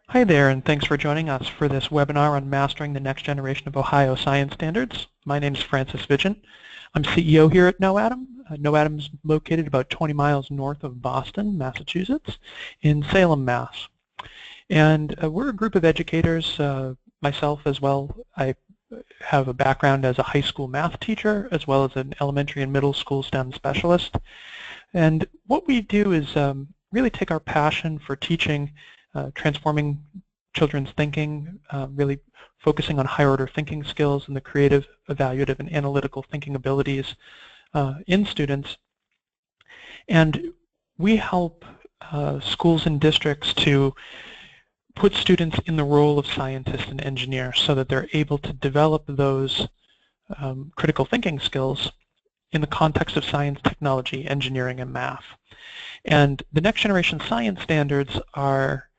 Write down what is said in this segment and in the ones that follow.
Hi there, and thanks for joining us for this webinar on mastering the next generation of Ohio science standards. My name is Francis Vigent. I'm CEO here at KnowAtom. KnowAtom is located about 20 miles north of Boston, Massachusetts, in Salem, Mass. And we're a group of educators, myself as well. I have a background as a high school math teacher, as well as an elementary and middle school STEM specialist. And what we do is really take our passion for teaching, transforming children's thinking, really focusing on higher order thinking skills and the creative, evaluative, and analytical thinking abilities in students. And we help schools and districts to put students in the role of scientist and engineer so that they're able to develop those critical thinking skills in the context of science, technology, engineering, and math. And the next generation science standards are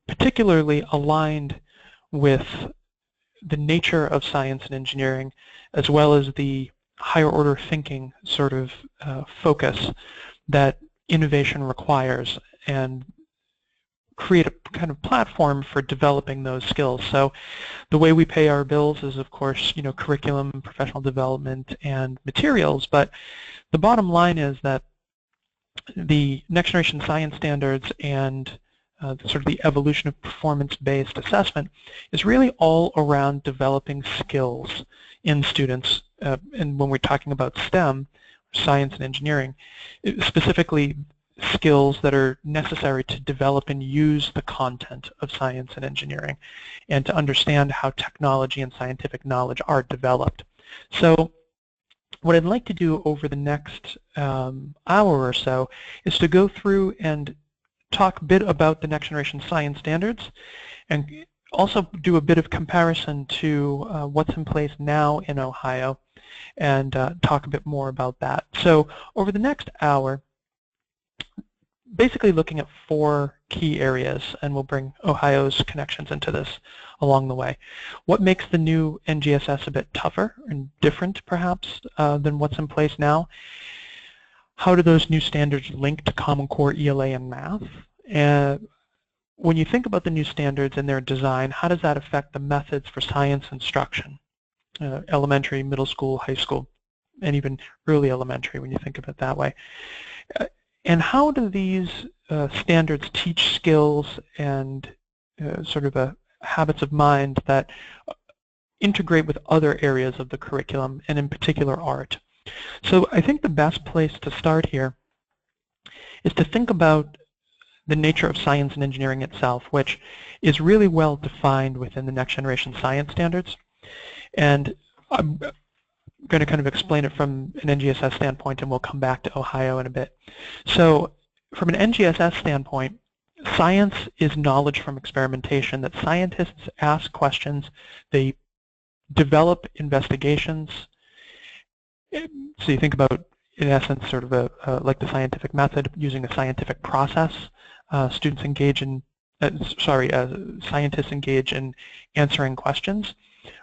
particularly aligned with the nature of science and engineering, as well as the higher order thinking sort of focus that innovation requires, and create a kind of platform for developing those skills. So the way we pay our bills is, of course, curriculum, professional development, and materials, but the bottom line is that the next generation science standards and sort of the evolution of performance-based assessment is really all around developing skills in students. And when we're talking about STEM, science and engineering, specifically skills that are necessary to develop and use the content of science and engineering, and to understand how technology and scientific knowledge are developed. So what I'd like to do over the next hour or so is to go through and talk a bit about the next generation science standards, and also do a bit of comparison to what's in place now in Ohio, and talk a bit more about that. So over the next hour, basically looking at 4 key areas, and we'll bring Ohio's connections into this along the way. What makes the new NGSS a bit tougher and different, perhaps, than what's in place now? How do those new standards link to Common Core ELA and math? And when you think about the new standards and their design, how does that affect the methods for science instruction? Elementary, middle school, high school, and even early elementary, when you think of it that way. And how do these standards teach skills and sort of habits of mind that integrate with other areas of the curriculum, and in particular art? So I think the best place to start here is to think about the nature of science and engineering itself, which is really well defined within the next generation science standards. And I'm going to kind of explain it from an NGSS standpoint, and we'll come back to Ohio in a bit. So from an NGSS standpoint, science is knowledge from experimentation, that scientists ask questions, they develop investigations. So you think about, in essence, sort of like the scientific method, using a scientific process. Students engage in, scientists engage in answering questions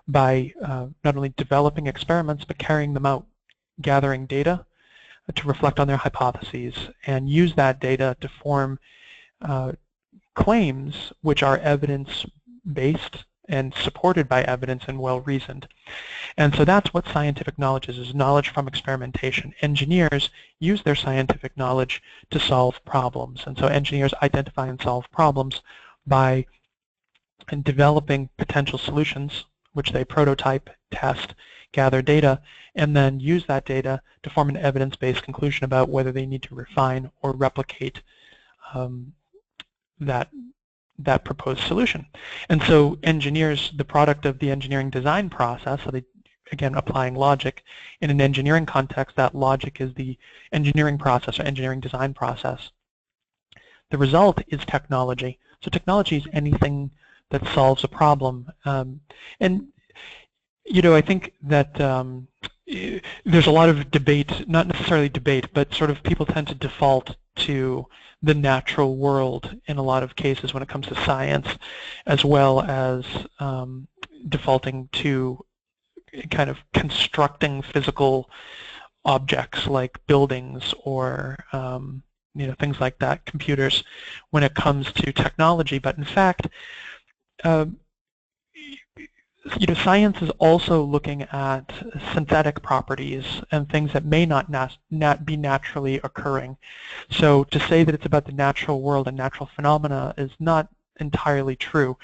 by not only developing experiments, but carrying them out, gathering data to reflect on their hypotheses, and use that data to form claims which are evidence-based and supported by evidence and well-reasoned. And so that's what scientific knowledge is knowledge from experimentation. Engineers use their scientific knowledge to solve problems. And so engineers identify and solve problems by developing potential solutions, which they prototype, test, gather data, and then use that data to form an evidence-based conclusion about whether they need to refine or replicate that proposed solution. And so engineers, the product of the engineering design process, so they, again, applying logic in an engineering context, that logic is the engineering process or engineering design process. The result is technology. So technology is anything that solves a problem. And I think that there's a lot of debate, not necessarily debate, but sort of people tend to default to the natural world in a lot of cases when it comes to science, as well as defaulting to kind of constructing physical objects like buildings or things like that, computers, when it comes to technology. But in fact, science is also looking at synthetic properties and things that may not be naturally occurring. So to say that it's about the natural world and natural phenomena is not entirely true.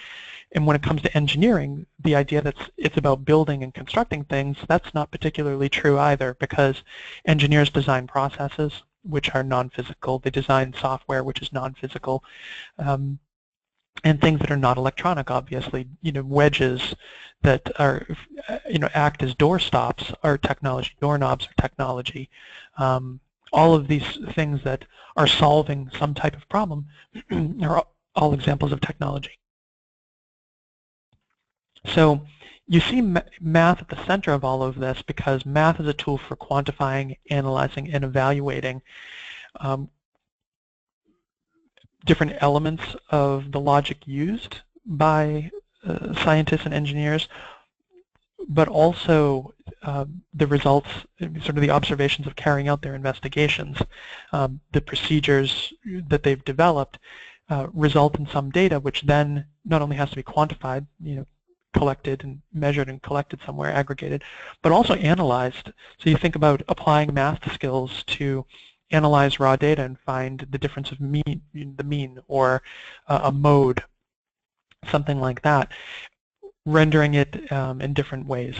And when it comes to engineering, the idea that it's about building and constructing things, that's not particularly true either, because engineers design processes which are non-physical. They design software which is non-physical. And things that are not electronic, obviously, wedges that are, act as door stops are technology, doorknobs are technology. All of these things that are solving some type of problem are all examples of technology. So you see math at the center of all of this because math is a tool for quantifying, analyzing, and evaluating different elements of the logic used by scientists and engineers, but also the results, sort of the observations of carrying out their investigations. The procedures that they've developed result in some data which then not only has to be quantified, collected and measured and collected somewhere, aggregated, but also analyzed. So you think about applying math skills to analyze raw data and find the difference of the mean or a mode, something like that, rendering it in different ways,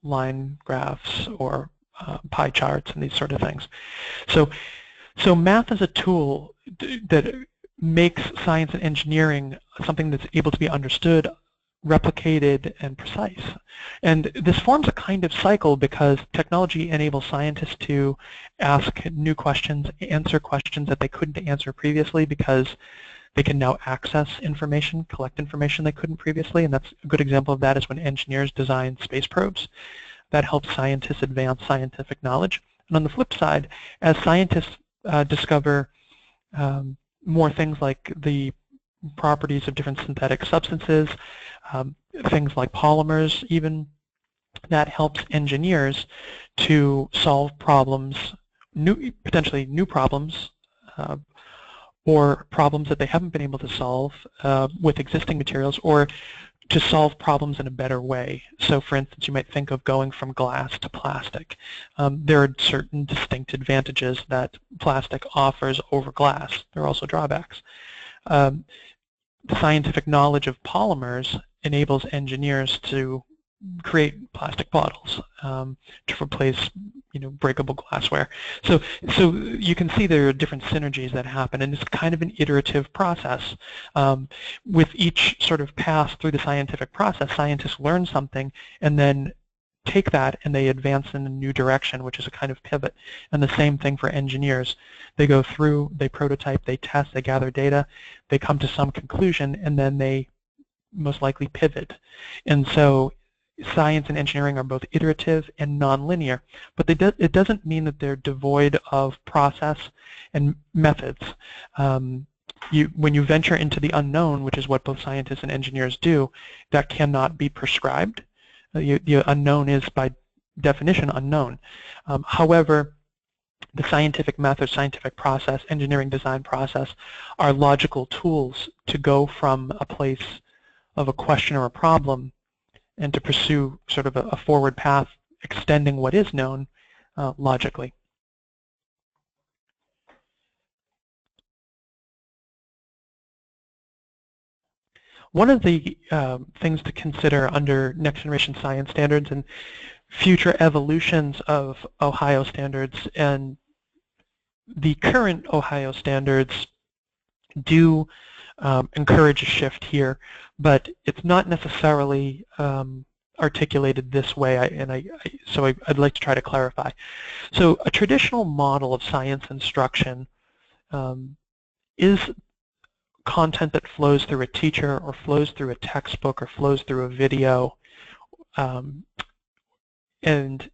line graphs or pie charts and these sort of things. So math is a tool that makes science and engineering something that's able to be understood, replicated, and precise. And this forms a kind of cycle because technology enables scientists to ask new questions, answer questions that they couldn't answer previously because they can now access information, collect information they couldn't previously, and that's a good example of that is when engineers design space probes. That helps scientists advance scientific knowledge. And on the flip side, as scientists discover more things like the properties of different synthetic substances, things like polymers even, that helps engineers to solve problems, potentially new problems, or problems that they haven't been able to solve with existing materials, or to solve problems in a better way. So for instance, you might think of going from glass to plastic. There are certain distinct advantages that plastic offers over glass. There are also drawbacks. The scientific knowledge of polymers enables engineers to create plastic bottles to replace breakable glassware. So you can see there are different synergies that happen, and it's kind of an iterative process. With each sort of pass through the scientific process, scientists learn something and then take that and they advance in a new direction, which is a kind of pivot. And the same thing for engineers. They go through, they prototype, they test, they gather data, they come to some conclusion, and then they most likely pivot. And so science and engineering are both iterative and nonlinear, but it doesn't mean that they're devoid of process and methods. When you venture into the unknown, which is what both scientists and engineers do, that cannot be prescribed. The unknown is by definition unknown. However, the scientific method, scientific process, engineering design process are logical tools to go from a place of a question or a problem and to pursue sort of a forward path extending what is known logically. One of the things to consider under next generation science standards and future evolutions of Ohio standards, and the current Ohio standards do encourage a shift here, but it's not necessarily articulated this way, so I'd like to try to clarify. So a traditional model of science instruction is content that flows through a teacher or flows through a textbook or flows through a video, and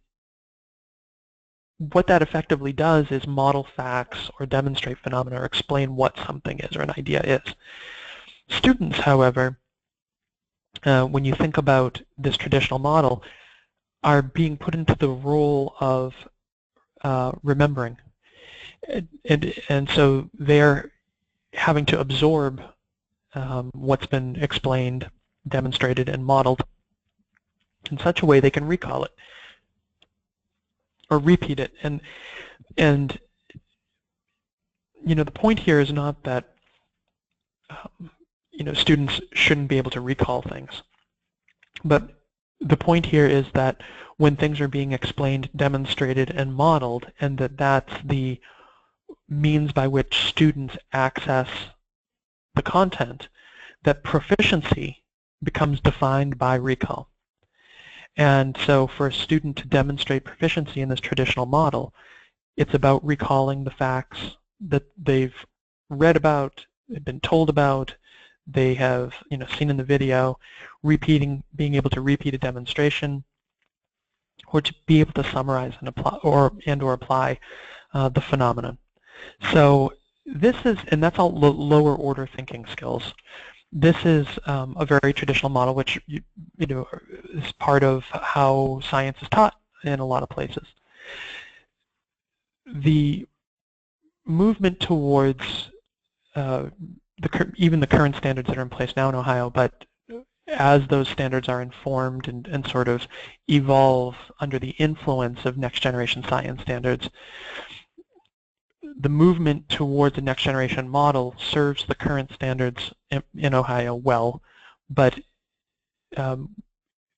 what that effectively does is model facts or demonstrate phenomena or explain what something is or an idea is. Students, however, when you think about this traditional model, are being put into the role of remembering. And so they're having to absorb what's been explained, demonstrated, and modeled in such a way they can recall it or repeat it. And the point here is not that students shouldn't be able to recall things, but the point here is that when things are being explained, demonstrated, and modeled, and that's the means by which students access the content, that proficiency becomes defined by recall. And so for a student to demonstrate proficiency in this traditional model, it's about recalling the facts that they've read about, they've been told about, they have seen in the video, being able to repeat a demonstration, or to be able to summarize and apply or apply the phenomenon. So this is, and that's all lower order thinking skills. This is a very traditional model, which is part of how science is taught in a lot of places. The movement towards even the current standards that are in place now in Ohio, but as those standards are informed and sort of evolve under the influence of next generation science standards, the movement towards a next generation model serves the current standards in Ohio well, but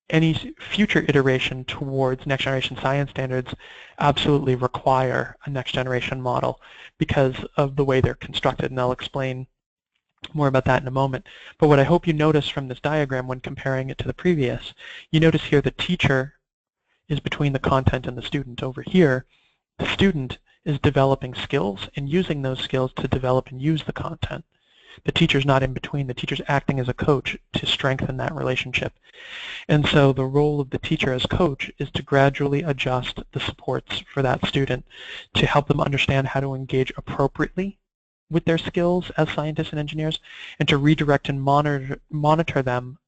any future iteration towards next generation science standards absolutely require a next generation model because of the way they're constructed, and I'll explain more about that in a moment. But what I hope you notice from this diagram when comparing it to the previous, you notice here the teacher is between the content and the student. Over here, the student is developing skills and using those skills to develop and use the content. The teacher's not in between. The teacher's acting as a coach to strengthen that relationship. And so the role of the teacher as coach is to gradually adjust the supports for that student to help them understand how to engage appropriately with their skills as scientists and engineers, and to redirect and monitor them.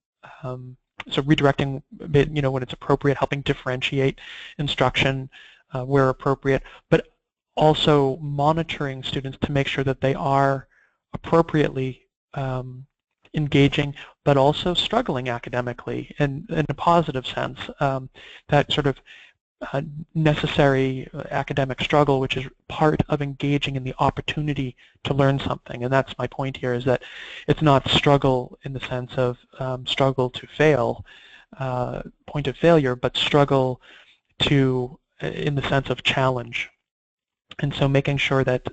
So redirecting, when it's appropriate, helping differentiate instruction where appropriate, but also monitoring students to make sure that they are appropriately engaging, but also struggling academically in a positive sense. That sort of necessary academic struggle, which is part of engaging in the opportunity to learn something. And that's my point here, is that it's not struggle in the sense of struggle to fail, point of failure, but struggle in the sense of challenge. And so making sure that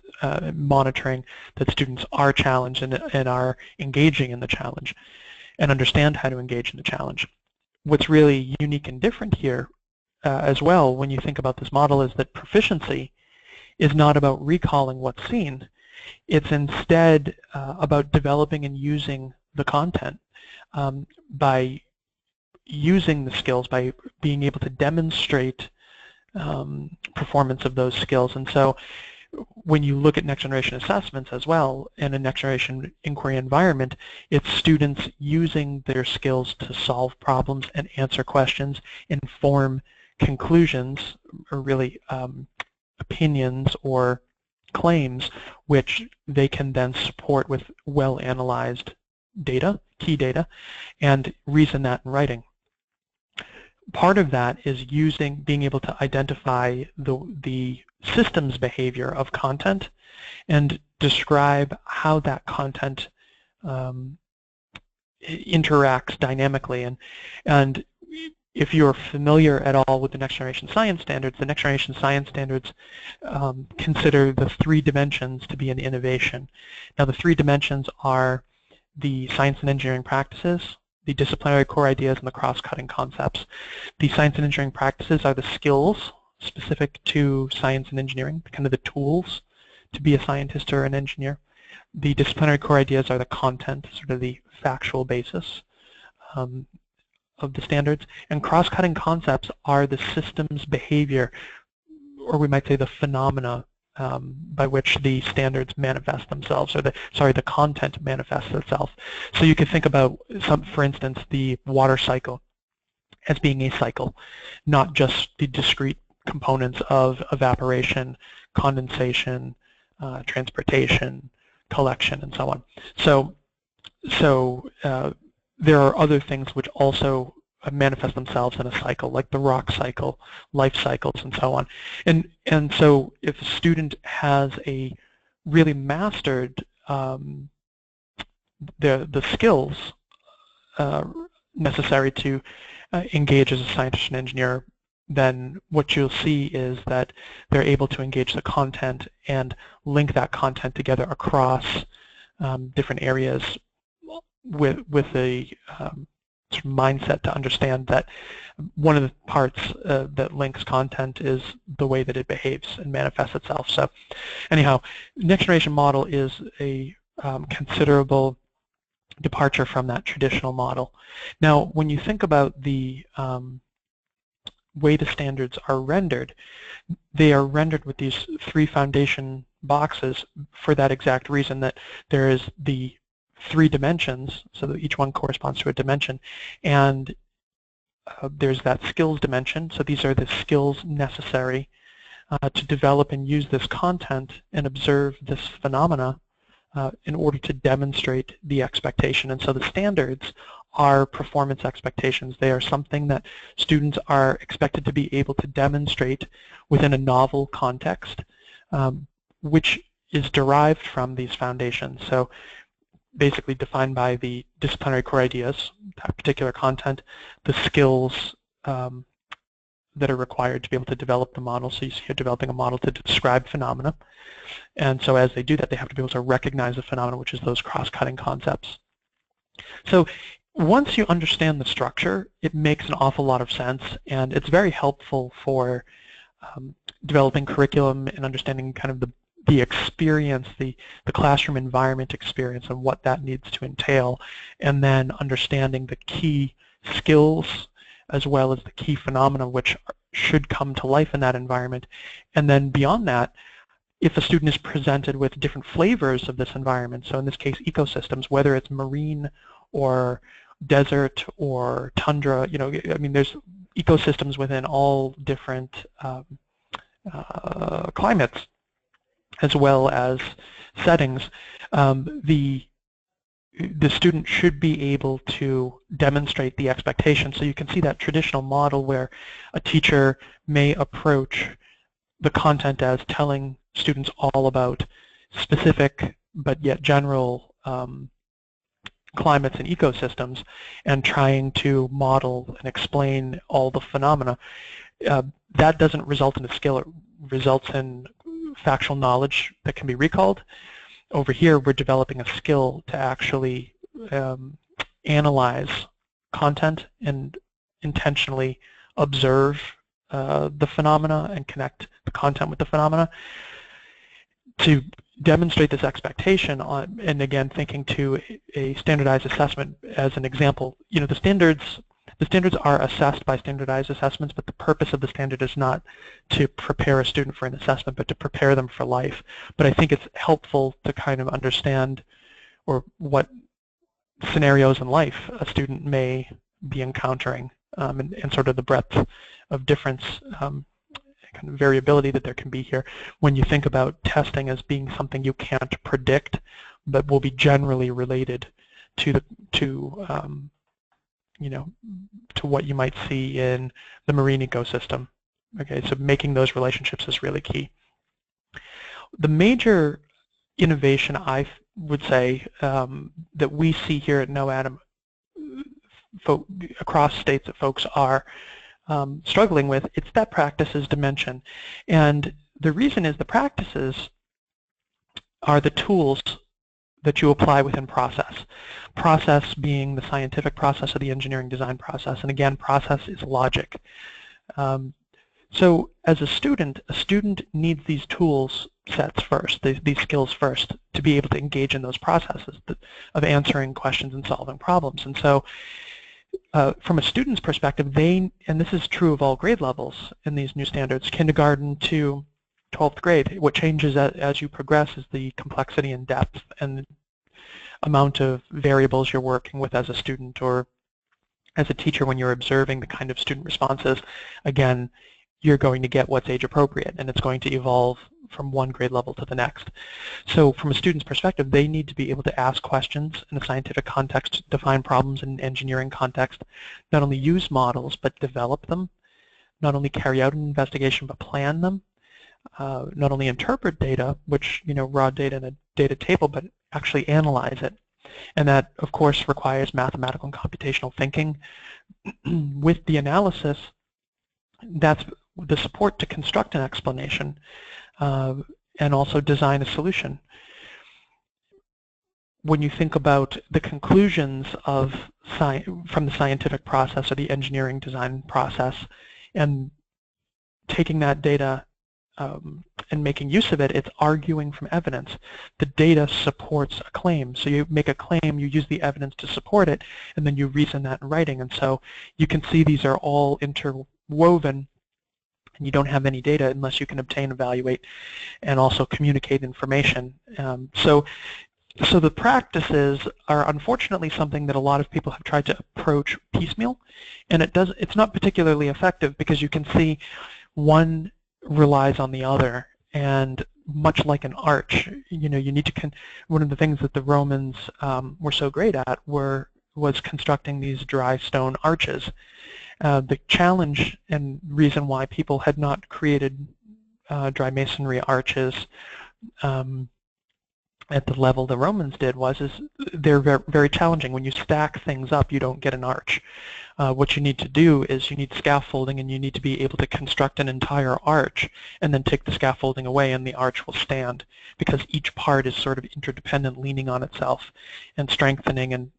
monitoring that students are challenged and are engaging in the challenge and understand how to engage in the challenge. What's really unique and different here as well when you think about this model is that proficiency is not about recalling what's seen. It's instead about developing and using the content by using the skills, by being able to demonstrate performance of those skills. And so when you look at next generation assessments as well in a next generation inquiry environment, it's students using their skills to solve problems and answer questions, inform conclusions, or really opinions or claims, which they can then support with well-analyzed data, key data, and reason that in writing. Part of that is being able to identify the systems behavior of content and describe how that content interacts dynamically. And if you're familiar at all with the next generation science standards, the next generation science standards consider the 3 dimensions to be an innovation. Now the 3 dimensions are the science and engineering practices, the disciplinary core ideas, and the cross-cutting concepts. The science and engineering practices are the skills specific to science and engineering, kind of the tools to be a scientist or an engineer. The disciplinary core ideas are the content, sort of the factual basis of the standards, and cross-cutting concepts are the systems behavior, or we might say the phenomena by which the standards manifest themselves, or the content manifests itself. So you could think about, for instance, the water cycle as being a cycle, not just the discrete components of evaporation, condensation, transportation, collection, and so on. So there are other things which also manifest themselves in a cycle, like the rock cycle, life cycles, and so on. And so if a student has a really mastered the skills necessary to engage as a scientist and engineer, then what you'll see is that they're able to engage the content and link that content together across different areas with a sort of mindset to understand that one of the parts that links content is the way that it behaves and manifests itself. So anyhow, next generation model is a considerable departure from that traditional model. Now, when you think about the way the standards are rendered, they are rendered with these 3 foundation boxes for that exact reason, that there is the 3 dimensions, so that each one corresponds to a dimension, and there's that skills dimension, so these are the skills necessary to develop and use this content and observe this phenomena in order to demonstrate the expectation. And so the standards are performance expectations. They are something that students are expected to be able to demonstrate within a novel context, which is derived from these foundations. So basically defined by the disciplinary core ideas, that particular content, the skills that are required to be able to develop the model. So you're developing a model to describe phenomena. And so as they do that, they have to be able to recognize the phenomena, which is those cross-cutting concepts. So once you understand the structure, it makes an awful lot of sense, and it's very helpful for developing curriculum and understanding kind of the experience, the classroom environment experience, and what that needs to entail, and then understanding the key skills as well as the key phenomena which should come to life in that environment. And then beyond that, if a student is presented with different flavors of this environment, so in this case ecosystems, whether it's marine or desert or tundra, you know, I mean, there's ecosystems within all different climates as well as settings. The student should be able to demonstrate the expectation. So you can see that traditional model where a teacher may approach the content as telling students all about specific but yet general climates and ecosystems and trying to model and explain all the phenomena. That doesn't result in a skill. It results in factual knowledge that can be recalled. Over here, we're developing a skill to actually analyze content and intentionally observe the phenomena and connect the content with the phenomena to demonstrate this expectation on, and again, thinking to a standardized assessment as an example. You know, the standards are assessed by standardized assessments, but the purpose of the standard is not to prepare a student for an assessment, but to prepare them for life. But I think it's helpful to kind of understand or what scenarios in life a student may be encountering, and sort of the breadth of difference, kind of variability that there can be here when you think about testing as being something you can't predict, but will be generally related to you know, to what you might see in the marine ecosystem. Okay, so making those relationships is really key. The major innovation, I would say, that we see here at KnowAtom across states that folks are struggling with, it's that practices dimension. And the reason is the practices are the tools that you apply within process. Process being the scientific process or the engineering design process. And again, process is logic. So as a student needs these tools sets first, these skills first, to be able to engage in those processes of answering questions and solving problems. And so from a student's perspective, and this is true of all grade levels in these new standards, kindergarten to 12th grade, what changes as you progress is the complexity and depth and the amount of variables you're working with as a student or as a teacher when you're observing the kind of student responses. Again, you're going to get what's age appropriate, and it's going to evolve from one grade level to the next. So from a student's perspective, they need to be able to ask questions in a scientific context, define problems in an engineering context, not only use models, but develop them, not only carry out an investigation, but plan them, not only interpret data, which, raw data in a data table, but actually analyze it. And that, of course, requires mathematical and computational thinking. With the analysis, that's the support to construct an explanation and also design a solution. When you think about the conclusions from the scientific process or the engineering design process and taking that data and making use of it, it's arguing from evidence. The data supports a claim. So you make a claim, you use the evidence to support it, and then you reason that in writing. And so you can see these are all interwoven, and you don't have any data unless you can obtain, evaluate, and also communicate information. So the practices are unfortunately something that a lot of people have tried to approach piecemeal, and it's not particularly effective because you can see one relies on the other, and much like an arch, you need to one of the things that the Romans were so great at was constructing these dry stone arches. The challenge and reason why people had not created dry masonry arches at the level the Romans did is they're very, very challenging. When you stack things up, you don't get an arch. What you need to do is you need scaffolding, and you need to be able to construct an entire arch and then take the scaffolding away, and the arch will stand because each part is sort of interdependent, leaning on itself and strengthening and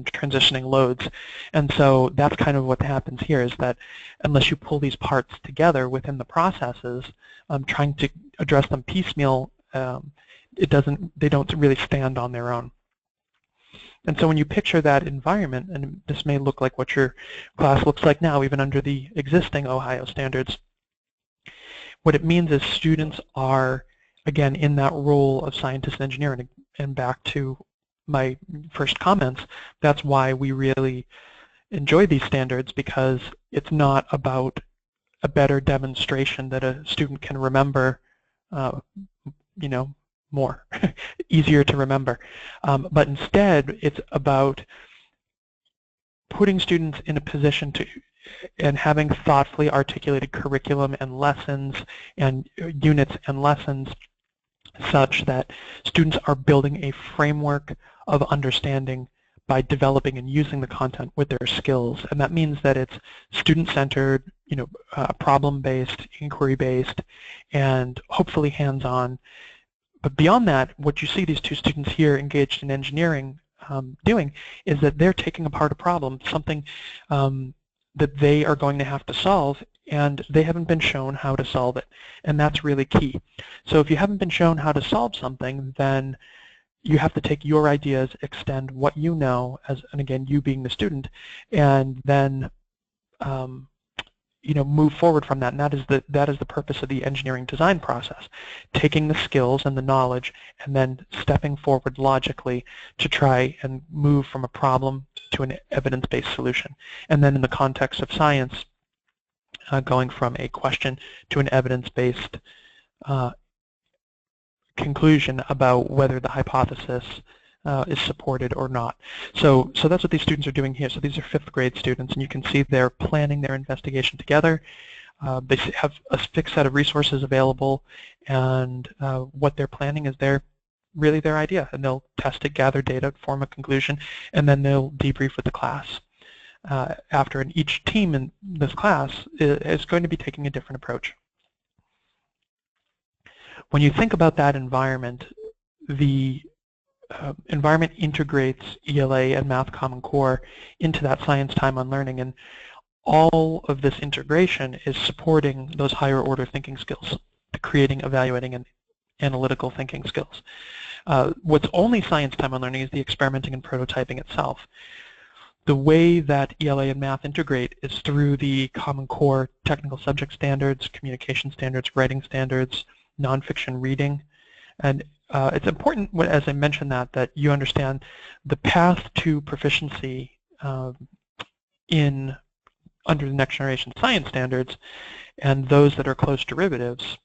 transitioning loads. And so that's kind of what happens here, is that unless you pull these parts together within the processes, trying to address them piecemeal, they don't really stand on their own. And so when you picture that environment, and this may look like what your class looks like now, even under the existing Ohio standards, what it means is students are, again, in that role of scientist and engineer. And back to my first comments, that's why we really enjoy these standards, because it's not about a better demonstration that a student can remember, more, easier to remember. But instead, it's about putting students in a position and having thoughtfully articulated curriculum and lessons and units and lessons such that students are building a framework of understanding by developing and using the content with their skills. And that means that it's student-centered, problem-based, inquiry-based, and hopefully hands-on. But beyond that, what you see these two students here engaged in engineering doing is that they're taking apart a problem, something that they are going to have to solve, and they haven't been shown how to solve it. And that's really key. So if you haven't been shown how to solve something, then you have to take your ideas, extend what you know, and again, you being the student, and then move forward from that. And that is the purpose of the engineering design process, taking the skills and the knowledge and then stepping forward logically to try and move from a problem to an evidence-based solution. And then in the context of science, going from a question to an evidence-based conclusion about whether the hypothesis is supported or not. So that's what these students are doing here. So these are 5th grade students, and you can see they're planning their investigation together. They have a fixed set of resources available, and what they're planning is really their idea, and they'll test it, gather data, form a conclusion, and then they'll debrief with the class after. And each team in this class is going to be taking a different approach. When you think about that environment, the environment integrates ELA and Math Common Core into that science time on learning, and all of this integration is supporting those higher order thinking skills, the creating, evaluating, and analytical thinking skills. What's only science time on learning is the experimenting and prototyping itself. The way that ELA and math integrate is through the Common Core technical subject standards, communication standards, writing standards, nonfiction reading. And it's important, as I mentioned, that you understand the path to proficiency in under the next generation science standards, and those that are close derivatives,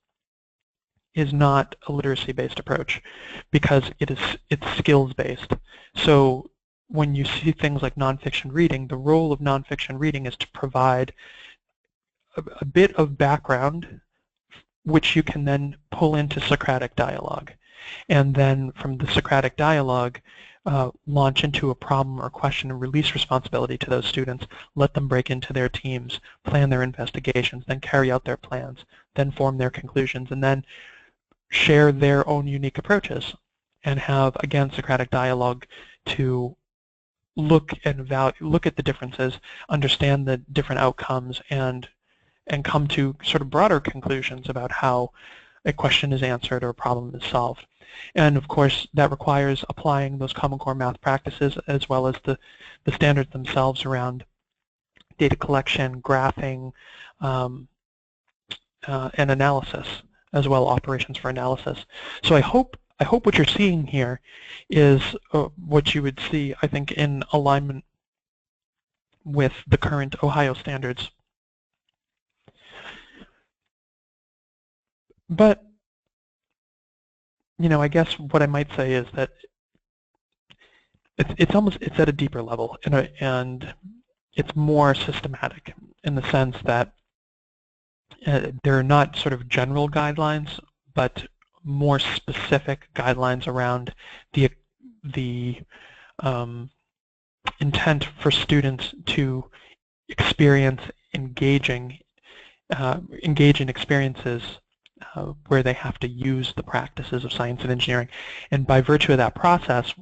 is not a literacy-based approach, because it's skills-based. So when you see things like nonfiction reading, the role of nonfiction reading is to provide a bit of background which you can then pull into Socratic dialogue. And then from the Socratic dialogue, launch into a problem or question and release responsibility to those students, let them break into their teams, plan their investigations, then carry out their plans, then form their conclusions, and then share their own unique approaches, and have, again, Socratic dialogue to look at the differences, understand the different outcomes, and come to sort of broader conclusions about how a question is answered or a problem is solved. And of course, that requires applying those Common Core math practices as well as the standards themselves around data collection, graphing, and analysis, as well, operations for analysis. So I hope what you're seeing here is what you would see, I think, in alignment with the current Ohio standards. But, you know, I guess what I might say is that it's at a deeper level, and it's more systematic in the sense that there are not sort of general guidelines, but more specific guidelines around the intent for students to engage in experiences where they have to use the practices of science and engineering. And by virtue of that process,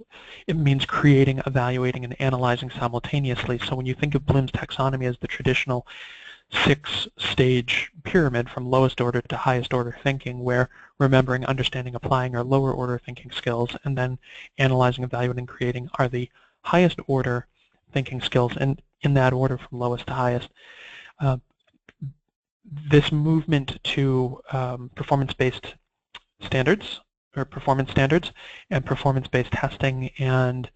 it means creating, evaluating, and analyzing simultaneously. So when you think of Bloom's taxonomy as the traditional 6-stage pyramid from lowest order to highest order thinking, where remembering, understanding, applying are lower order thinking skills, and then analyzing, evaluating, creating are the highest order thinking skills, and in that order from lowest to highest. This movement to performance-based standards, or performance standards, and performance-based testing, and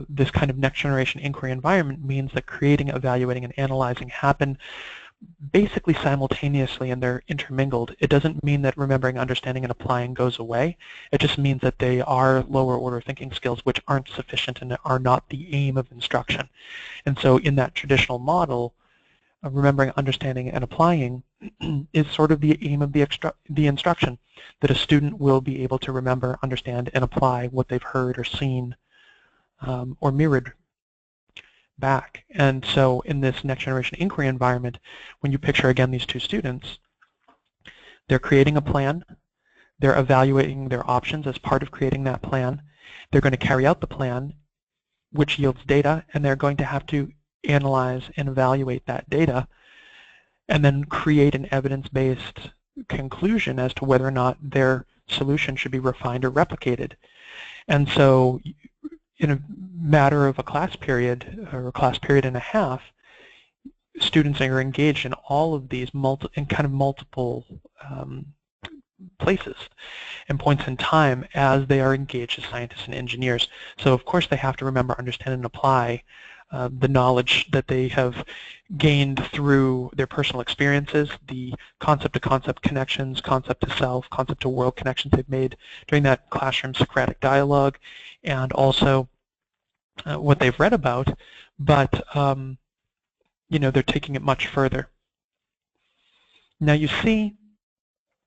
this kind of next-generation inquiry environment means that creating, evaluating, and analyzing happen basically simultaneously, and they're intermingled. It doesn't mean that remembering, understanding, and applying goes away. It just means that they are lower-order thinking skills which aren't sufficient and are not the aim of instruction. And so in that traditional model, remembering, understanding, and applying is sort of the aim of the instruction, that a student will be able to remember, understand, and apply what they've heard or seen or mirrored back. And so in this next generation inquiry environment, when you picture again these two students, they're creating a plan, they're evaluating their options as part of creating that plan, they're going to carry out the plan, which yields data, and they're going to have to analyze and evaluate that data, and then create an evidence-based conclusion as to whether or not their solution should be refined or replicated. And so in a matter of a class period, or a class period and a half, students are engaged in all of these multiple places and points in time as they are engaged as scientists and engineers. So of course they have to remember, understand, and apply the knowledge that they have gained through their personal experiences, the concept-to-concept connections, concept-to-self, concept-to-world connections they've made during that classroom Socratic dialogue, and also what they've read about, but you know, they're taking it much further. Now you see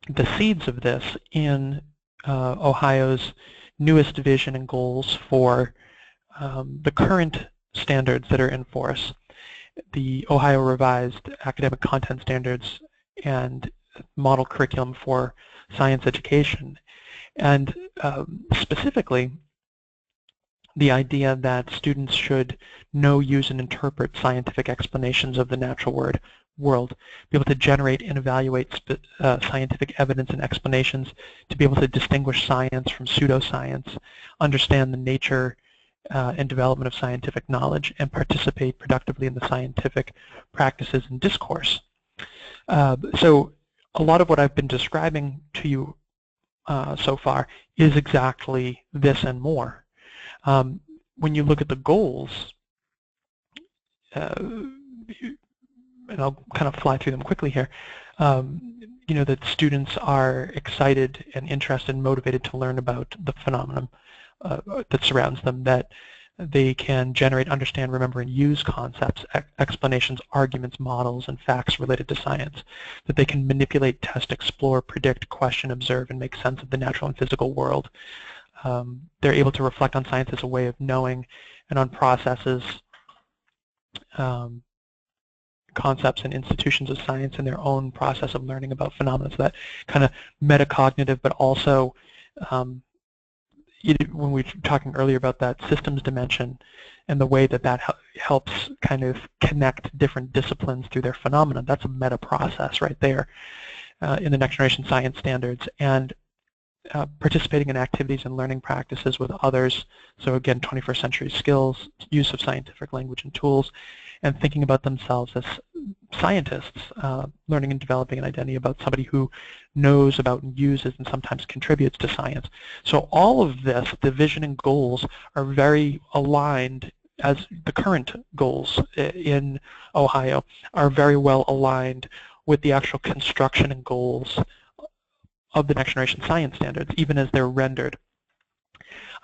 the seeds of this in Ohio's newest vision and goals for the current standards that are in force, the Ohio Revised Academic Content Standards and Model Curriculum for Science Education. And specifically, the idea that students should know, use, and interpret scientific explanations of the natural world, be able to generate and evaluate scientific evidence and explanations, to be able to distinguish science from pseudoscience, understand the nature and development of scientific knowledge, and participate productively in the scientific practices and discourse. So a lot of what I've been describing to you so far is exactly this and more. When you look at the goals, and I'll kind of fly through them quickly here, you know, that students are excited and interested and motivated to learn about the phenomenon that surrounds them, that they can generate, understand, remember, and use concepts, explanations, arguments, models, and facts related to science, that they can manipulate, test, explore, predict, question, observe, and make sense of the natural and physical world. They're able to reflect on science as a way of knowing and on processes, concepts and institutions of science in their own process of learning about phenomena. So that kind of metacognitive, but also when we were talking earlier about that systems dimension and the way that that helps kind of connect different disciplines through their phenomena, that's a meta process right there in the next generation science standards. And participating in activities and learning practices with others, so again 21st century skills, use of scientific language and tools, and thinking about themselves as scientists, learning and developing an identity about somebody who knows about and uses and sometimes contributes to science. So all of this, the vision and goals, are very aligned, as the current goals in Ohio are very well aligned with the actual construction and goals of the next generation science standards, even as they're rendered.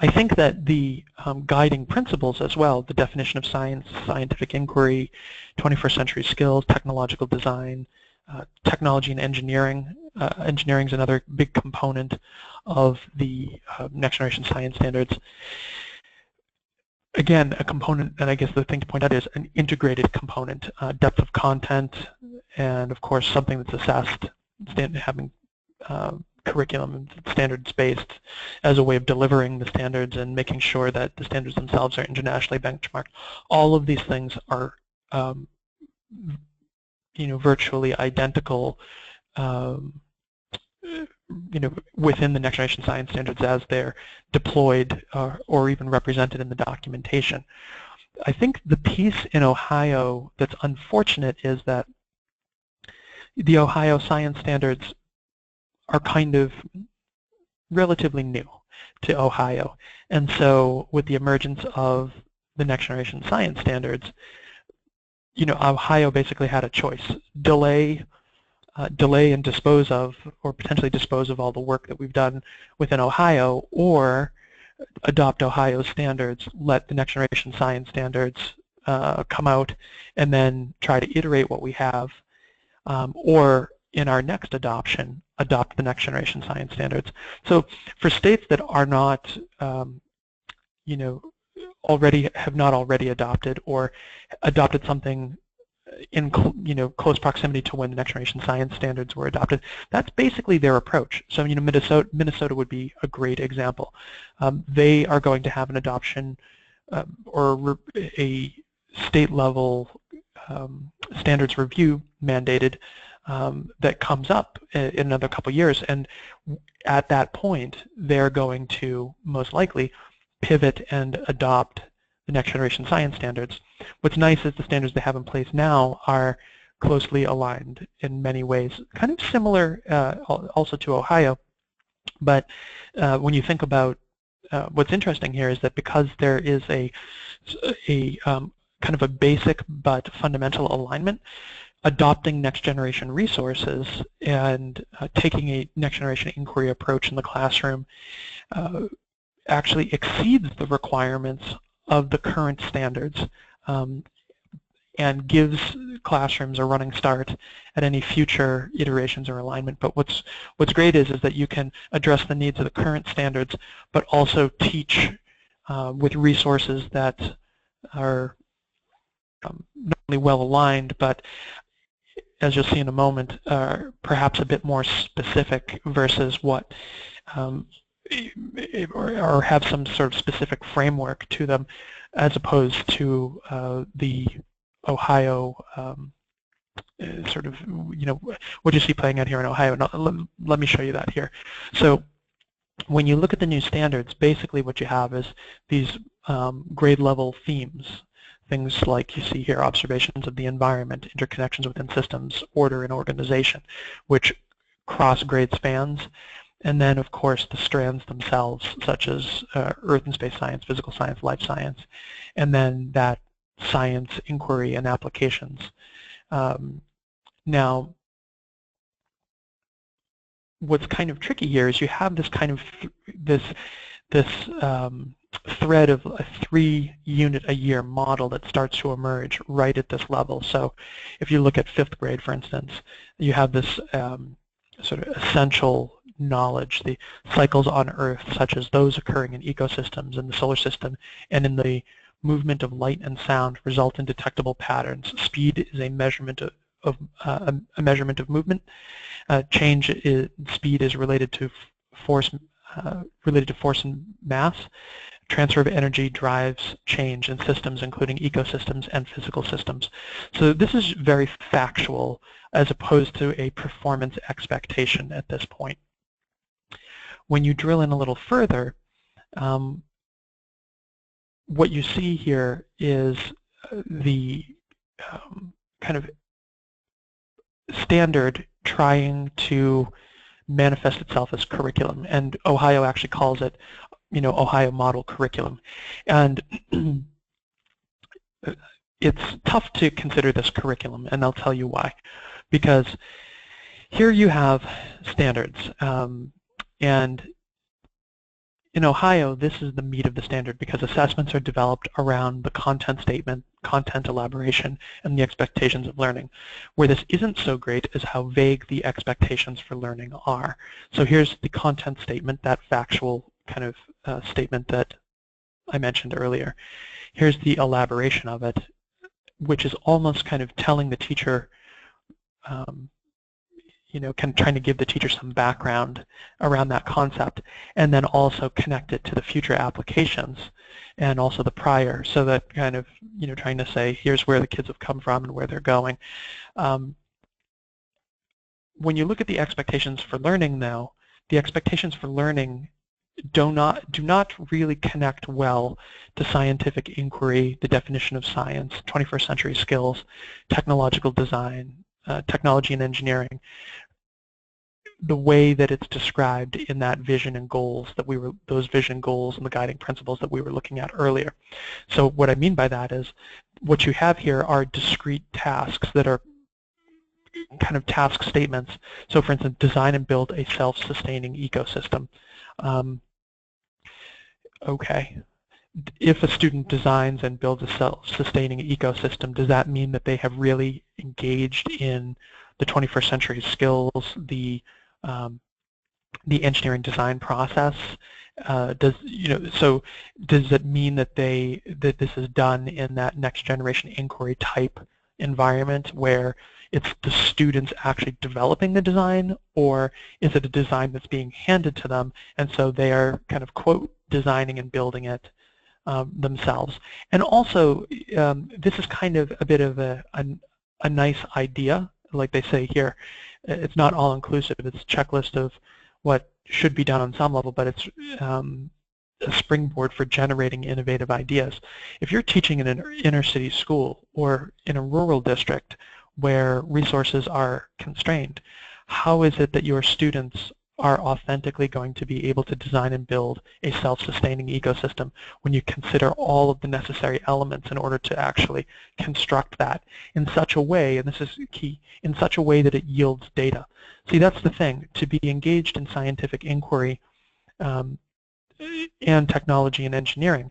I think that the guiding principles as well, the definition of science, scientific inquiry, 21st century skills, technological design, technology and engineering. Engineering is another big component of the next generation science standards. Again, a component, and I guess the thing to point out is an integrated component, depth of content, and of course something that's assessed, having curriculum standards-based as a way of delivering the standards and making sure that the standards themselves are internationally benchmarked. All of these things are you know, virtually identical you know, within the next generation science standards as they're deployed or even represented in the documentation. I think the piece in Ohio that's unfortunate is that the Ohio science standards are kind of relatively new to Ohio. And so with the emergence of the next generation science standards, you know, Ohio basically had a choice: delay and dispose of, or potentially dispose of all the work that we've done within Ohio, or adopt Ohio's standards, let the next generation science standards come out, and then try to iterate what we have, or in our next adoption, adopt the next generation science standards. So for states that are not, you know, have not already adopted, or adopted something in, you know, close proximity to when the next generation science standards were adopted, that's basically their approach. So, you know, Minnesota would be a great example. They are going to have an adoption or a state level standards review mandated that comes up in another couple of years, and at that point they're going to most likely pivot and adopt the next generation science standards. What's nice is the standards they have in place now are closely aligned in many ways, kind of similar also to Ohio, but when you think about what's interesting here is that because there is a kind of a basic but fundamental alignment, adopting next generation resources and taking a next generation inquiry approach in the classroom actually exceeds the requirements of the current standards and gives classrooms a running start at any future iterations or alignment. But what's great is that you can address the needs of the current standards, but also teach with resources that are not only well aligned, but as you'll see in a moment, perhaps a bit more specific versus what, or have some sort of specific framework to them, as opposed to the Ohio sort of, you know, what you see playing out here in Ohio. Now, let me show you that here. So when you look at the new standards, basically what you have is these grade level themes. Things like you see here: observations of the environment, interconnections within systems, order and organization, which cross grade spans. And then, of course, the strands themselves, such as earth and space science, physical science, life science, and then that science, inquiry, and applications. Now, what's kind of tricky here is you have this kind of this thread of a 3-unit-a-year model that starts to emerge right at this level. So if you look at 5th grade, for instance, you have this sort of essential knowledge, the cycles on Earth, such as those occurring in ecosystems in the solar system and in the movement of light and sound, result in detectable patterns. Speed is a measurement of movement. Speed is related to force and mass. Transfer of energy drives change in systems, including ecosystems and physical systems. So this is very factual as opposed to a performance expectation at this point. When you drill in a little further, what you see here is the kind of standard trying to manifest itself as curriculum, and Ohio actually calls it, Ohio Model Curriculum. And it's tough to consider this curriculum, and I'll tell you why. Because here you have standards, and in Ohio, this is the meat of the standard because assessments are developed around the content statement, content elaboration, and the expectations of learning. Where this isn't so great is how vague the expectations for learning are. So here's the content statement, that factual kind of statement that I mentioned earlier. Here's the elaboration of it, which is almost kind of telling the teacher, trying to give the teacher some background around that concept, and then also connect it to the future applications and also the prior, so that kind of, trying to say, here's where the kids have come from and where they're going. When you look at the expectations for learning, though, the expectations for learning do not really connect well to scientific inquiry, the definition of science, 21st century skills, technological design, technology and engineering, the way that it's described in that vision and goals that those vision goals and the guiding principles that we were looking at earlier. So what I mean by that is what you have here are discrete tasks that are kind of task statements. So for instance, design and build a self-sustaining ecosystem. Okay. If a student designs and builds a self-sustaining ecosystem, does that mean that they have really engaged in the 21st century skills, the engineering design process? Does it mean that this is done in that next generation inquiry type environment where it's the students actually developing the design, or is it a design that's being handed to them and so they are kind of quote designing and building it themselves? And also this is kind of a bit of a nice idea, like they say here. It's not all-inclusive. It's a checklist of what should be done on some level, but it's a springboard for generating innovative ideas. If you're teaching in an inner-city school or in a rural district where resources are constrained, how is it that your students are authentically going to be able to design and build a self-sustaining ecosystem when you consider all of the necessary elements in order to actually construct that in such a way, and this is key, in such a way that it yields data? See, that's the thing. To be engaged in scientific inquiry and technology and engineering,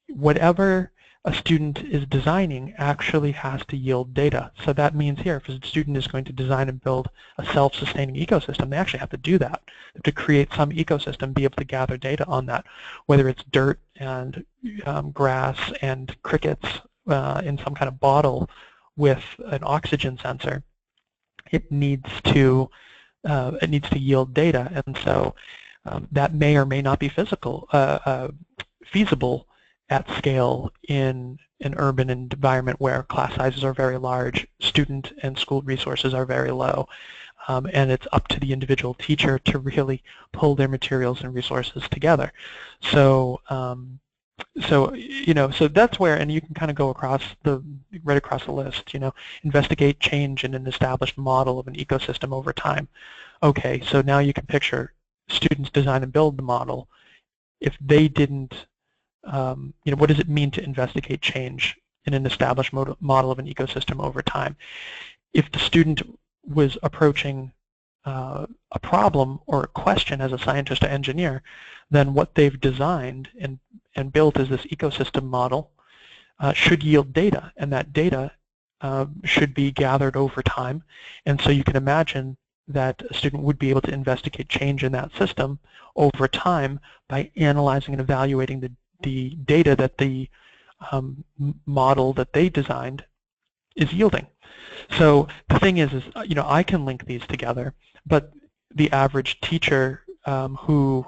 whatever a student is designing actually has to yield data. So that means here, if a student is going to design and build a self-sustaining ecosystem, they actually have to do that. They have to create some ecosystem, be able to gather data on that, whether it's dirt and grass and crickets in some kind of bottle with an oxygen sensor. It needs to yield data, and so that may or may not be feasible at scale in an urban environment where class sizes are very large, student and school resources are very low, and it's up to the individual teacher to really pull their materials and resources together. So, so that's where, and you can kind of go right across the list. Investigate change in an established model of an ecosystem over time. Okay, so now you can picture students design and build the model. If they didn't, what does it mean to investigate change in an established model of an ecosystem over time? if the student was approaching a problem or a question as a scientist or engineer, then what they've designed and built as this ecosystem model should yield data, and that data should be gathered over time. And so you can imagine that a student would be able to investigate change in that system over time by analyzing and evaluating the data that the model that they designed is yielding. So the thing is I can link these together, but the average teacher who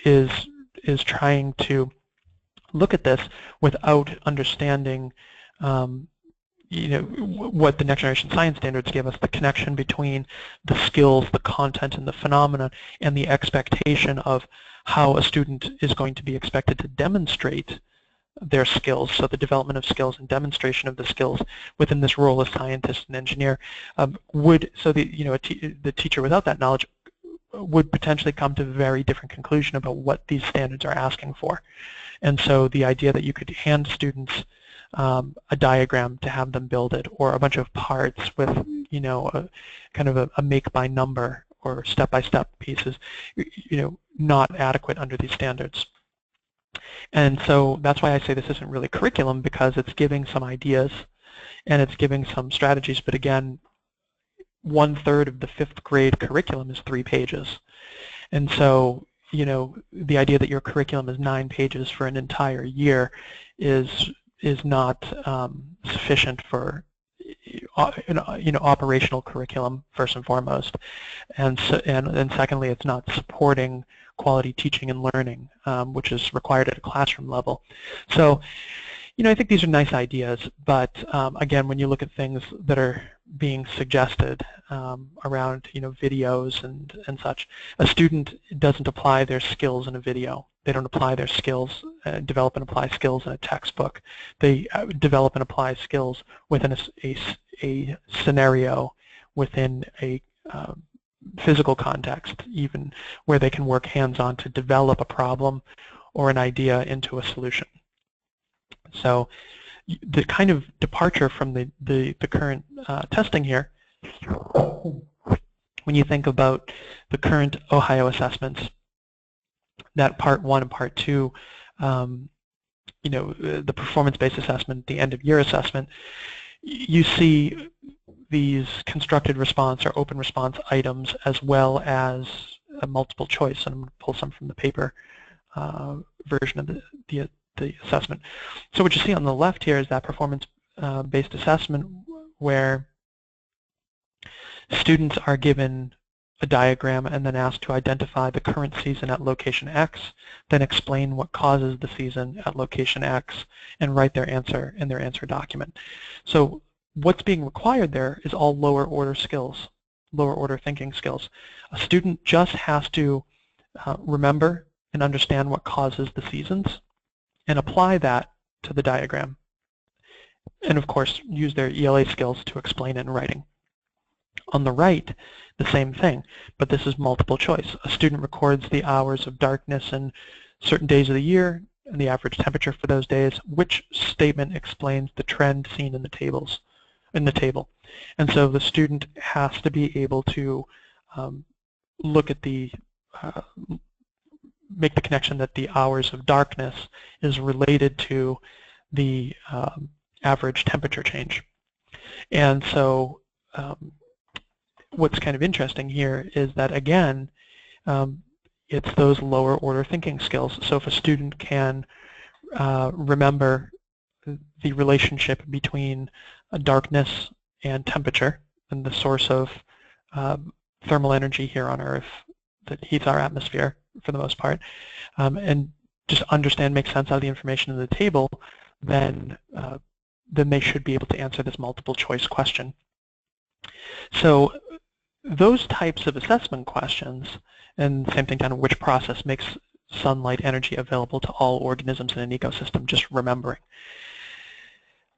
is trying to look at this without understanding what the next generation science standards give us, the connection between the skills, the content, and the phenomena, and the expectation of how a student is going to be expected to demonstrate their skills, so the development of skills and demonstration of the skills within this role as scientist and engineer the teacher without that knowledge would potentially come to a very different conclusion about what these standards are asking for. And so the idea that you could hand students a diagram to have them build it, or a bunch of parts with kind of a make by number or step-by-step pieces, not adequate under these standards. And so that's why I say this isn't really curriculum, because it's giving some ideas and it's giving some strategies, but again, 1/3 of the 5th grade curriculum is 3 pages. And so the idea that your curriculum is 9 pages for an entire year is not sufficient for operational curriculum, first and foremost, and secondly, it's not supporting quality teaching and learning, which is required at a classroom level. So I think these are nice ideas, but again, when you look at things that are being suggested around videos and such, a student doesn't apply their skills in a video. They don't apply their skills, develop and apply skills in a textbook. They develop and apply skills within a scenario, within a physical context, even where they can work hands-on to develop a problem or an idea into a solution. So the kind of departure from the current testing here, when you think about the current Ohio assessments, that Part 1 and Part 2, the performance-based assessment, the end-of-year assessment, you see these constructed response or open response items as well as a multiple choice. And I'm going to pull some from the paper version of the assessment. So what you see on the left here is that performance-based assessment where students are given a diagram and then asked to identify the current season at location X, then explain what causes the season at location X, and write their answer in their answer document. So what's being required there is all lower order skills, lower order thinking skills. A student just has to remember and understand what causes the seasons and apply that to the diagram. And of course, use their ELA skills to explain it in writing. On the right, the same thing, but this is multiple choice. A student records the hours of darkness in certain days of the year and the average temperature for those days. Which statement explains the trend seen in the table? And so the student has to be able to look at make the connection that the hours of darkness is related to the average temperature change. And so what's kind of interesting here is that, again, it's those lower order thinking skills. So if a student can remember the relationship between darkness and temperature and the source of thermal energy here on Earth that heats our atmosphere for the most part, and just understand, make sense out of the information in the table, then they should be able to answer this multiple choice question. So those types of assessment questions, and same thing down, which process makes sunlight energy available to all organisms in an ecosystem, just remembering.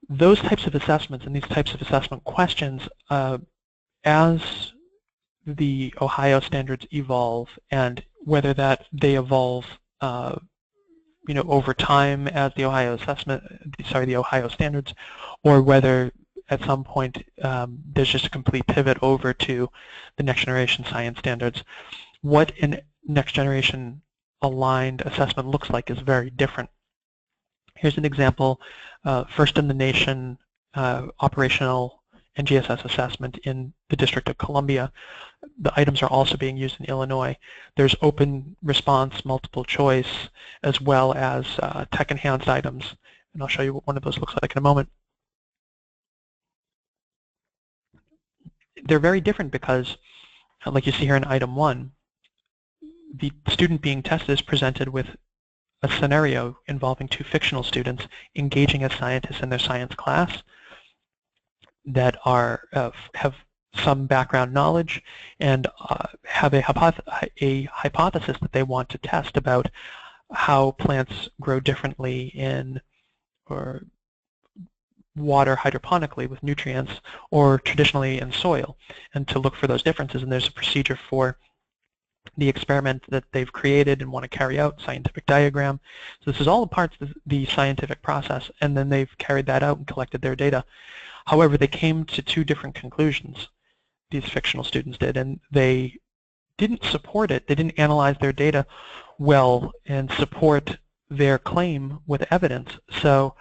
Those types of assessments and these types of assessment questions, as the Ohio standards evolve, and whether that they evolve over time as the Ohio standards, or whether at some point there's just a complete pivot over to the next generation science standards. What a next generation aligned assessment looks like is very different. Here's an example, first in the nation operational NGSS assessment in the District of Columbia. The items are also being used in Illinois. There's open response, multiple choice, as well as tech-enhanced items. And I'll show you what one of those looks like in a moment. They're very different because, like you see here in item 1, the student being tested is presented with a scenario involving two fictional students engaging as scientists in their science class that are have some background knowledge and have a hypothesis that they want to test about how plants grow differently in or water hydroponically with nutrients or traditionally in soil, and to look for those differences. And there's a procedure for the experiment that they've created and want to carry out, scientific diagram. So this is all a part of the scientific process, and then they've carried that out and collected their data. However, they came to two different conclusions, these fictional students did, and they didn't support it. They didn't analyze their data well and support their claim with evidence. So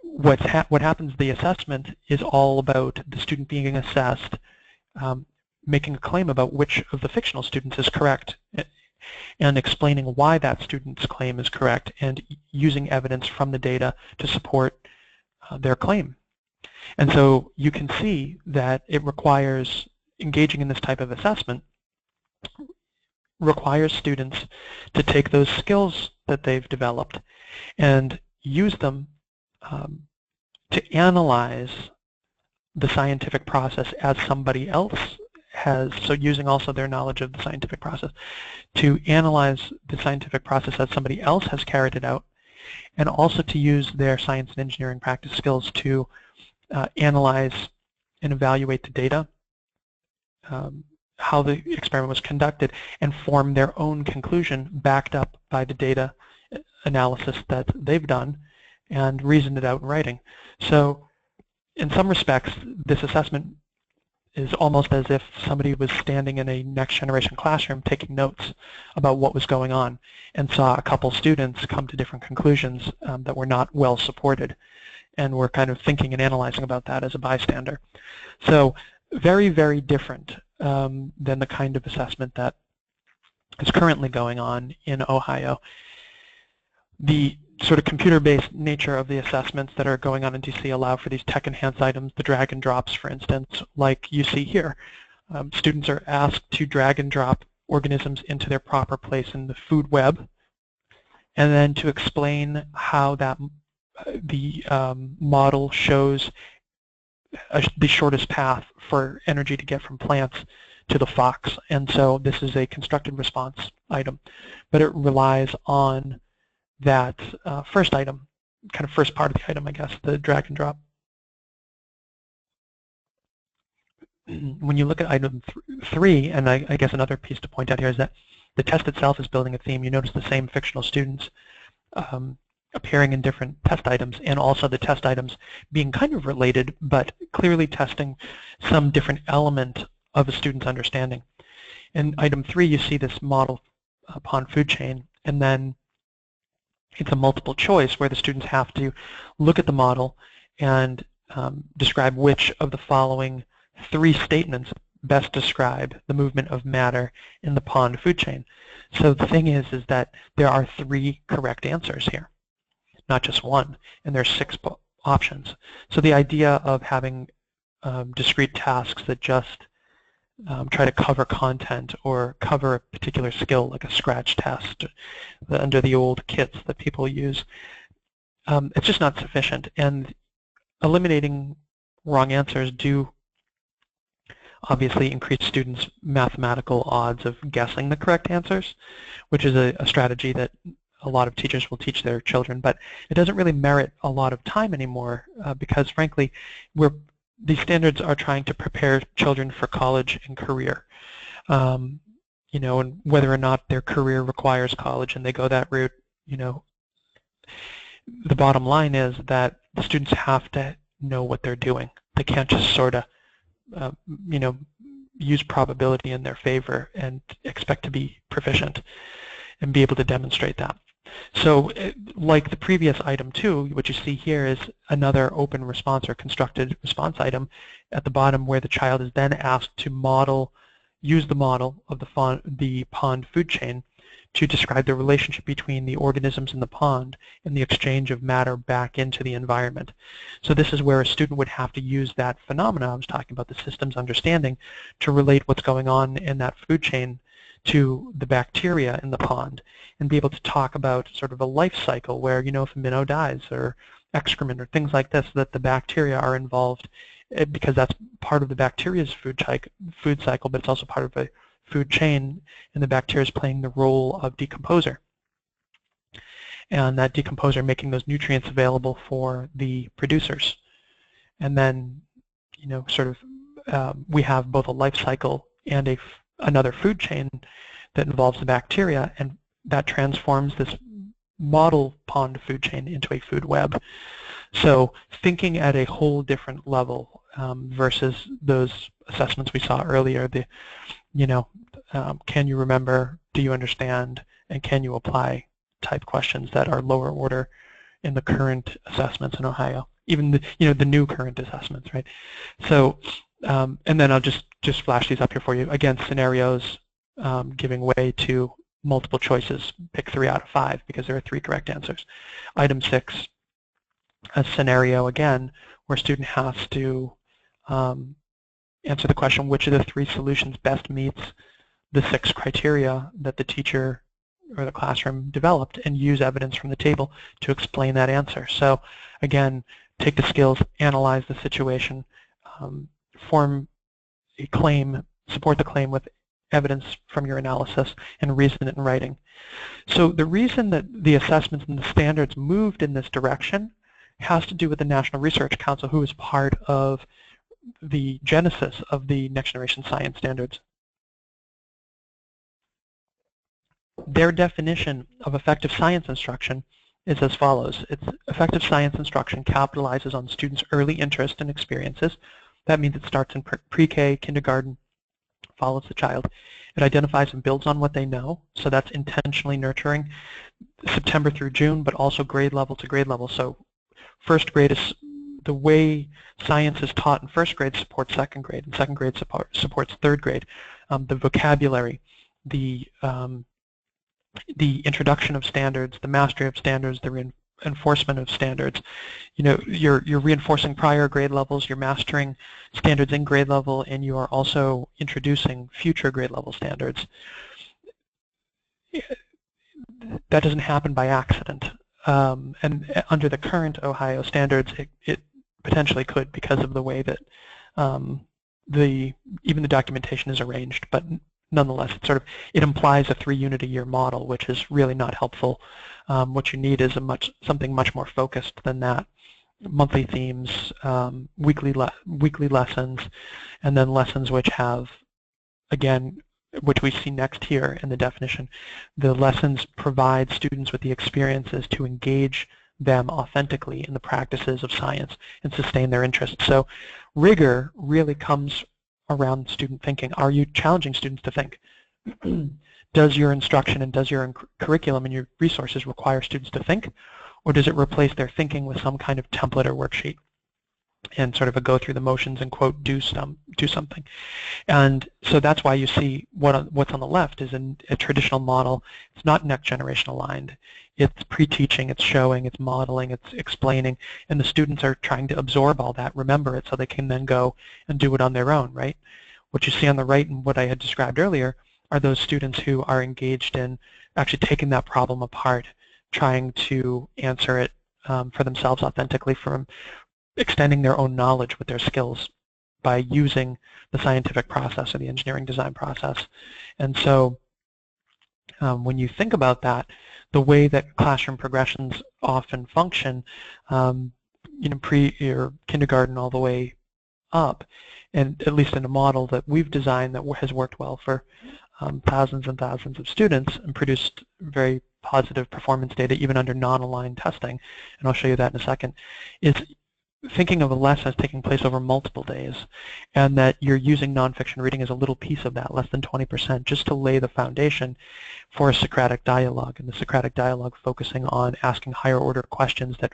what happens, the assessment is all about the student being assessed, making a claim about which of the fictional students is correct and explaining why that student's claim is correct and using evidence from the data to support their claim. And so you can see that it requires, engaging in this type of assessment requires students to take those skills that they've developed and use them to analyze the scientific process as somebody else has, so using also their knowledge of the scientific process to analyze the scientific process as somebody else has carried it out, and also to use their science and engineering practice skills to analyze and evaluate the data, how the experiment was conducted, and form their own conclusion backed up by the data analysis that they've done and reasoned it out in writing. So in some respects, this assessment is almost as if somebody was standing in a next generation classroom taking notes about what was going on and saw a couple students come to different conclusions that were not well supported, and were kind of thinking and analyzing about that as a bystander. So very, very different than the kind of assessment that is currently going on in Ohio. The sort of computer-based nature of the assessments that are going on in DC allow for these tech-enhanced items, the drag and drops, for instance, like you see here. Students are asked to drag and drop organisms into their proper place in the food web, and then to explain how that the model shows the shortest path for energy to get from plants to the fox. And so this is a constructed response item, but it relies on that first item, kind of first part of the item, I guess, the drag and drop. When you look at item 3, and I guess another piece to point out here is that the test itself is building a theme. You notice the same fictional students appearing in different test items, and also the test items being kind of related, but clearly testing some different element of a student's understanding. In item 3, you see this model pond food chain, and then it's a multiple choice where the students have to look at the model and describe which of the following 3 statements best describe the movement of matter in the pond food chain. So the thing is that there are 3 correct answers here, not just one, and there's 6 options. So the idea of having discrete tasks that just try to cover content or cover a particular skill, like a scratch test under the old kits that people use, it's just not sufficient. And eliminating wrong answers do obviously increase students' mathematical odds of guessing the correct answers, which is a strategy that a lot of teachers will teach their children, but it doesn't really merit a lot of time anymore because, frankly, these standards are trying to prepare children for college and career, you know, and whether or not their career requires college and they go that route, you know, the bottom line is that the students have to know what they're doing. They can't just sort of, you know, use probability in their favor and expect to be proficient and be able to demonstrate that. So like the previous item 2, what you see here is another open response or constructed response item at the bottom where the child is then asked to use the model of the pond food chain to describe the relationship between the organisms in the pond and the exchange of matter back into the environment. So this is where a student would have to use that phenomena I was talking about, the systems understanding, to relate what's going on in that food chain to the bacteria in the pond and be able to talk about sort of a life cycle where, you know, if a minnow dies or excrement or things like this, that the bacteria are involved because that's part of the bacteria's food cycle, but it's also part of a food chain, and the bacteria is playing the role of decomposer. And that decomposer making those nutrients available for the producers. And then, you know, sort of we have both a life cycle and another food chain that involves the bacteria, and that transforms this model pond food chain into a food web. So thinking at a whole different level versus those assessments we saw earlier, the, you know, can you remember, do you understand, and can you apply type questions that are lower order in the current assessments in Ohio, even the, you know, the new current assessments, right? So, and then I'll just flash these up here for you. Again, scenarios giving way to multiple choices. Pick 3 out of 5 because there are 3 correct answers. Item 6, a scenario again where a student has to answer the question, which of the 3 solutions best meets the 6 criteria that the teacher or the classroom developed, and use evidence from the table to explain that answer. So again, take the skills, analyze the situation, form a claim, support the claim with evidence from your analysis, and reason it in writing. So the reason that the assessments and the standards moved in this direction has to do with the National Research Council, who is part of the genesis of the Next Generation Science Standards. Their definition of effective science instruction is as follows. It's effective science instruction capitalizes on students' early interest and experiences. That means it starts in pre-K, kindergarten, follows the child. It identifies and builds on what they know, so that's intentionally nurturing September through June, but also grade level to grade level. So first grade is the way science is taught in first grade supports second grade, and second grade supports third grade. The vocabulary, the introduction of standards, the mastery of standards, the reinforcement of standards. You know, you're reinforcing prior grade levels, you're mastering standards in grade level, and you are also introducing future grade level standards. That doesn't happen by accident. And under the current Ohio standards, it potentially could because of the way that even the documentation is arranged, but nonetheless, it implies a 3-unit-a-year model, which is really not helpful. What you need is something much more focused than that. Monthly themes, weekly lessons, and then lessons which have, again, which we see next here in the definition. The lessons provide students with the experiences to engage them authentically in the practices of science and sustain their interest. So rigor really comes around student thinking. Are you challenging students to think? Does your instruction and does your curriculum and your resources require students to think, or does it replace their thinking with some kind of template or worksheet and sort of a go through the motions and quote do something? And so that's why you see what's on the left is a traditional model. It's not next generation aligned. It's pre-teaching, it's showing, it's modeling, it's explaining, and the students are trying to absorb all that, remember it, so they can then go and do it on their own, right? What you see on the right and what I had described earlier are those students who are engaged in actually taking that problem apart, trying to answer it for themselves authentically, from extending their own knowledge with their skills by using the scientific process or the engineering design process. And so when you think about that, the way that classroom progressions often function, you know, pre or kindergarten all the way up, and at least in a model that we've designed that has worked well for thousands and thousands of students and produced very positive performance data even under non-aligned testing, and I'll show you that in a second, is thinking of a lesson as taking place over multiple days, and that you're using nonfiction reading as a little piece of that, less than 20%, just to lay the foundation for a Socratic dialogue, and the Socratic dialogue focusing on asking higher order questions that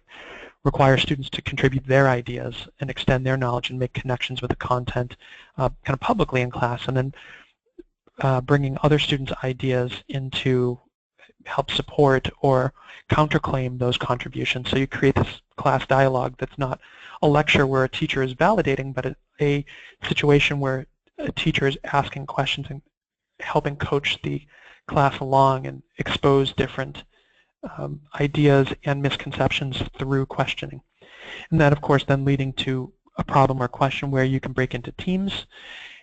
require students to contribute their ideas and extend their knowledge and make connections with the content kind of publicly in class, and then bringing other students' ideas in to help support or counterclaim those contributions. So you create this class dialogue that's not a lecture where a teacher is validating, but a situation where a teacher is asking questions and helping coach the class along and expose different ideas and misconceptions through questioning. And that, of course, then leading to a problem or question where you can break into teams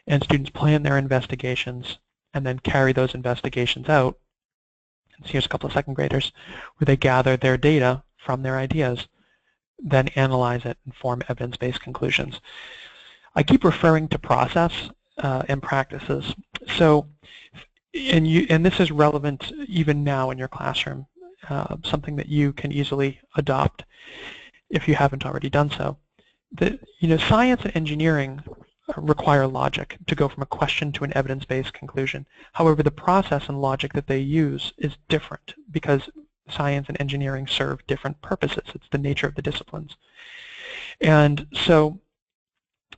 and students plan their investigations and then carry those investigations out. And so here's a couple of second graders where they gather their data from their ideas, then analyze it and form evidence-based conclusions. I keep referring to process and practices. So, and this is relevant even now in your classroom, something that you can easily adopt if you haven't already done so. Science and engineering require logic to go from a question to an evidence-based conclusion. However, the process and logic that they use is different because science and engineering serve different purposes. It's the nature of the disciplines. And so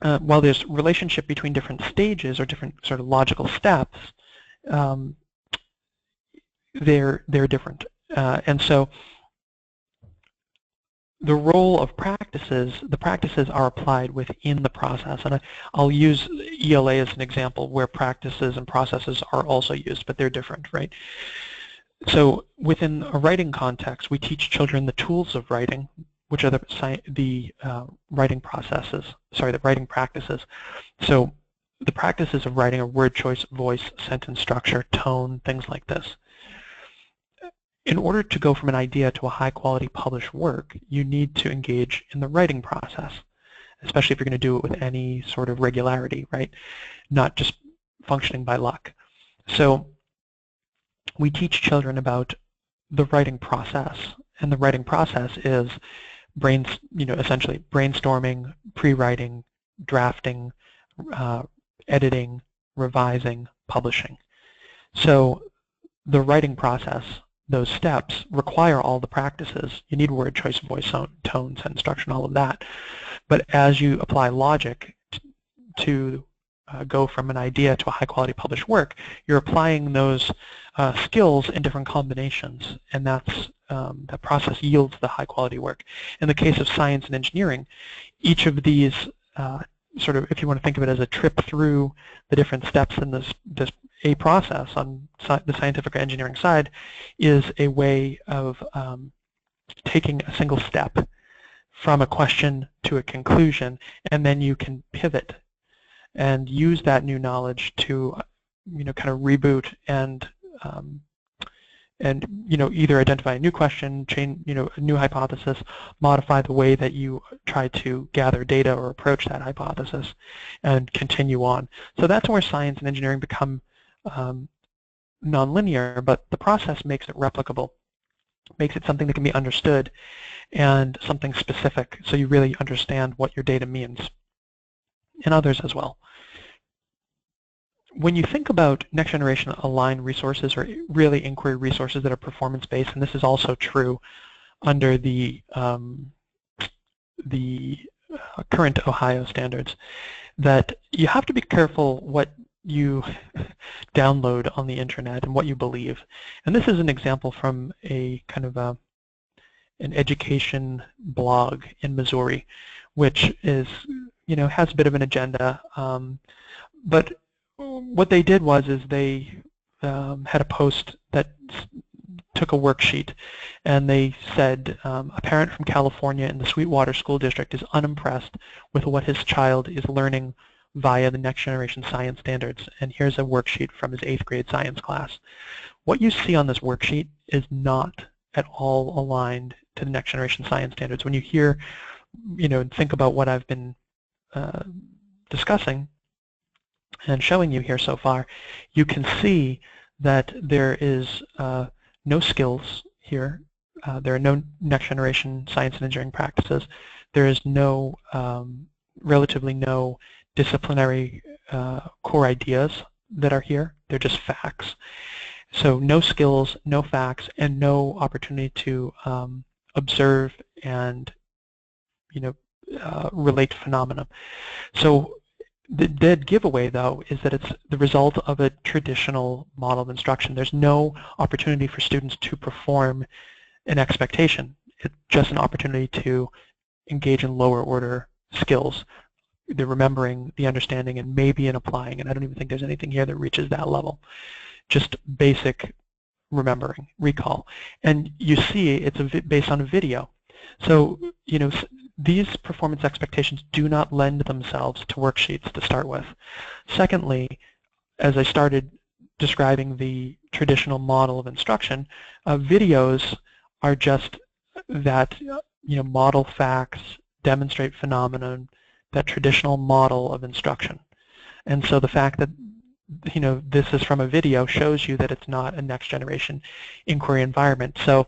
while there's relationship between different stages or different sort of logical steps, they're different. And so the role of the practices are applied within the process. And I'll use ELA as an example where practices and processes are also used, but they're different, right? So within a writing context, we teach children the tools of writing, which are the writing practices. So the practices of writing are word choice, voice, sentence structure, tone, things like this. In order to go from an idea to a high-quality published work, you need to engage in the writing process, especially if you're going to do it with any sort of regularity, right? Not just functioning by luck. So we teach children about the writing process, and the writing process is essentially brainstorming, pre-writing, drafting, editing, revising, publishing. So the writing process, those steps require all the practices. You need word choice, voice, tone, sentence structure, and all of that. But as you apply logic to go from an idea to a high-quality published work, you're applying those skills in different combinations, and that process yields the high-quality work. In the case of science and engineering, each of these sort of, if you want to think of it as a trip through the different steps in this process on the scientific or engineering side, is a way of taking a single step from a question to a conclusion, and then you can pivot and use that new knowledge to kind of reboot and either identify a new question, change a new hypothesis, modify the way that you try to gather data or approach that hypothesis, and continue on. So that's where science and engineering become nonlinear, but the process makes it replicable, makes it something that can be understood and something specific, so you really understand what your data means, and others as well. When you think about next generation aligned resources, or really inquiry resources that are performance-based, and this is also true under the current Ohio standards, that you have to be careful what you download on the internet and what you believe. And this is an example from a kind of an education blog in Missouri, which is, has a bit of an agenda. But what they did was they had a post that took a worksheet, and they said a parent from California in the Sweetwater School District is unimpressed with what his child is learning via the next generation science standards, and here's a worksheet from his 8th grade science class. What you see on this worksheet is not at all aligned to the next generation science standards. When you hear, think about what I've been discussing and showing you here so far, you can see that there is no skills here There are no next generation science and engineering practices. There is no, relatively no disciplinary core ideas that are here. They're just facts. So no skills, no facts, and no opportunity to observe and relate phenomena. So the dead giveaway, though, is that it's the result of a traditional model of instruction. There's no opportunity for students to perform an expectation. It's just an opportunity to engage in lower order skills, the remembering, the understanding, and maybe in applying. And I don't even think there's anything here that reaches that level. Just basic remembering, recall. And you see it's based on a video. So, these performance expectations do not lend themselves to worksheets to start with. Secondly, as I started describing the traditional model of instruction, videos are just that, model facts, demonstrate phenomenon, that traditional model of instruction. And so the fact that this is from a video shows you that it's not a next generation inquiry environment. So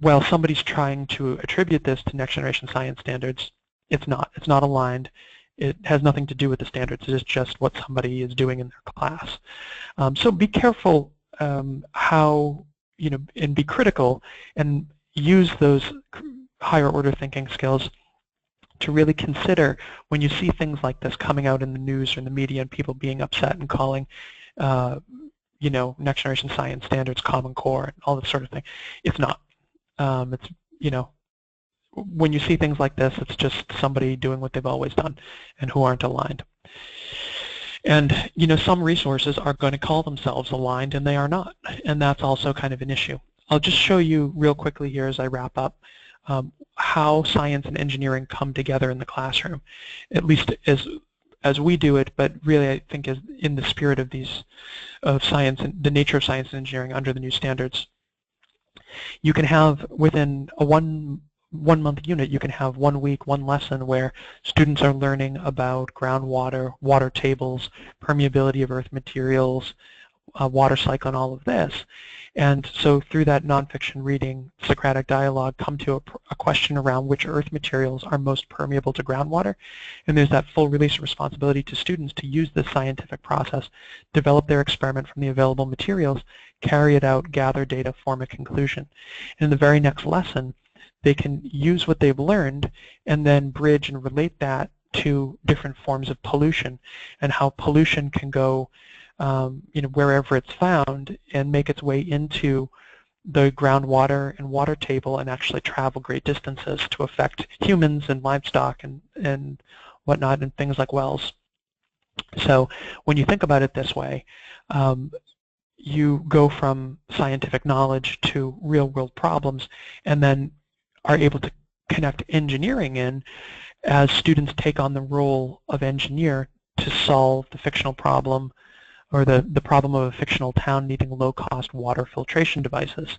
while somebody's trying to attribute this to next generation science standards, it's not. It's not aligned. It has nothing to do with the standards. It is just what somebody is doing in their class. So be careful how, and be critical and use those higher order thinking skills to really consider when you see things like this coming out in the news or in the media and people being upset and calling next generation science standards Common Core and all this sort of thing. It's not. It's, when you see things like this, it's just somebody doing what they've always done and who aren't aligned. And, some resources are going to call themselves aligned and they are not. And that's also kind of an issue. I'll just show you real quickly here as I wrap up how science and engineering come together in the classroom, at least as we do it, but really I think is in the spirit of science and the nature of science and engineering under the new standards. You can have within a one month unit, you can have 1 week, one lesson where students are learning about groundwater, water tables, permeability of earth materials, water cycle, and all of this. And so through that nonfiction reading, Socratic dialogue, come to a question around which earth materials are most permeable to groundwater. And there's that full release of responsibility to students to use this scientific process, develop their experiment from the available materials, carry it out, gather data, form a conclusion. And in the very next lesson, they can use what they've learned and then bridge and relate that to different forms of pollution and how pollution can go wherever it's found and make its way into the groundwater and water table and actually travel great distances to affect humans and livestock and whatnot and things like wells. So when you think about it this way, you go from scientific knowledge to real-world problems and then are able to connect engineering in as students take on the role of engineer to solve the fictional problem or the problem of a fictional town needing low-cost water filtration devices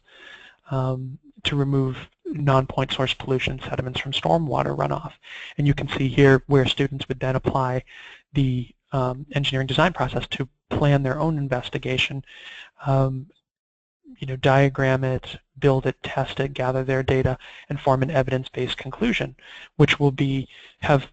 to remove non-point source pollution sediments from stormwater runoff. And you can see here where students would then apply the engineering design process to plan their own investigation, diagram it, build it, test it, gather their data, and form an evidence-based conclusion, which will have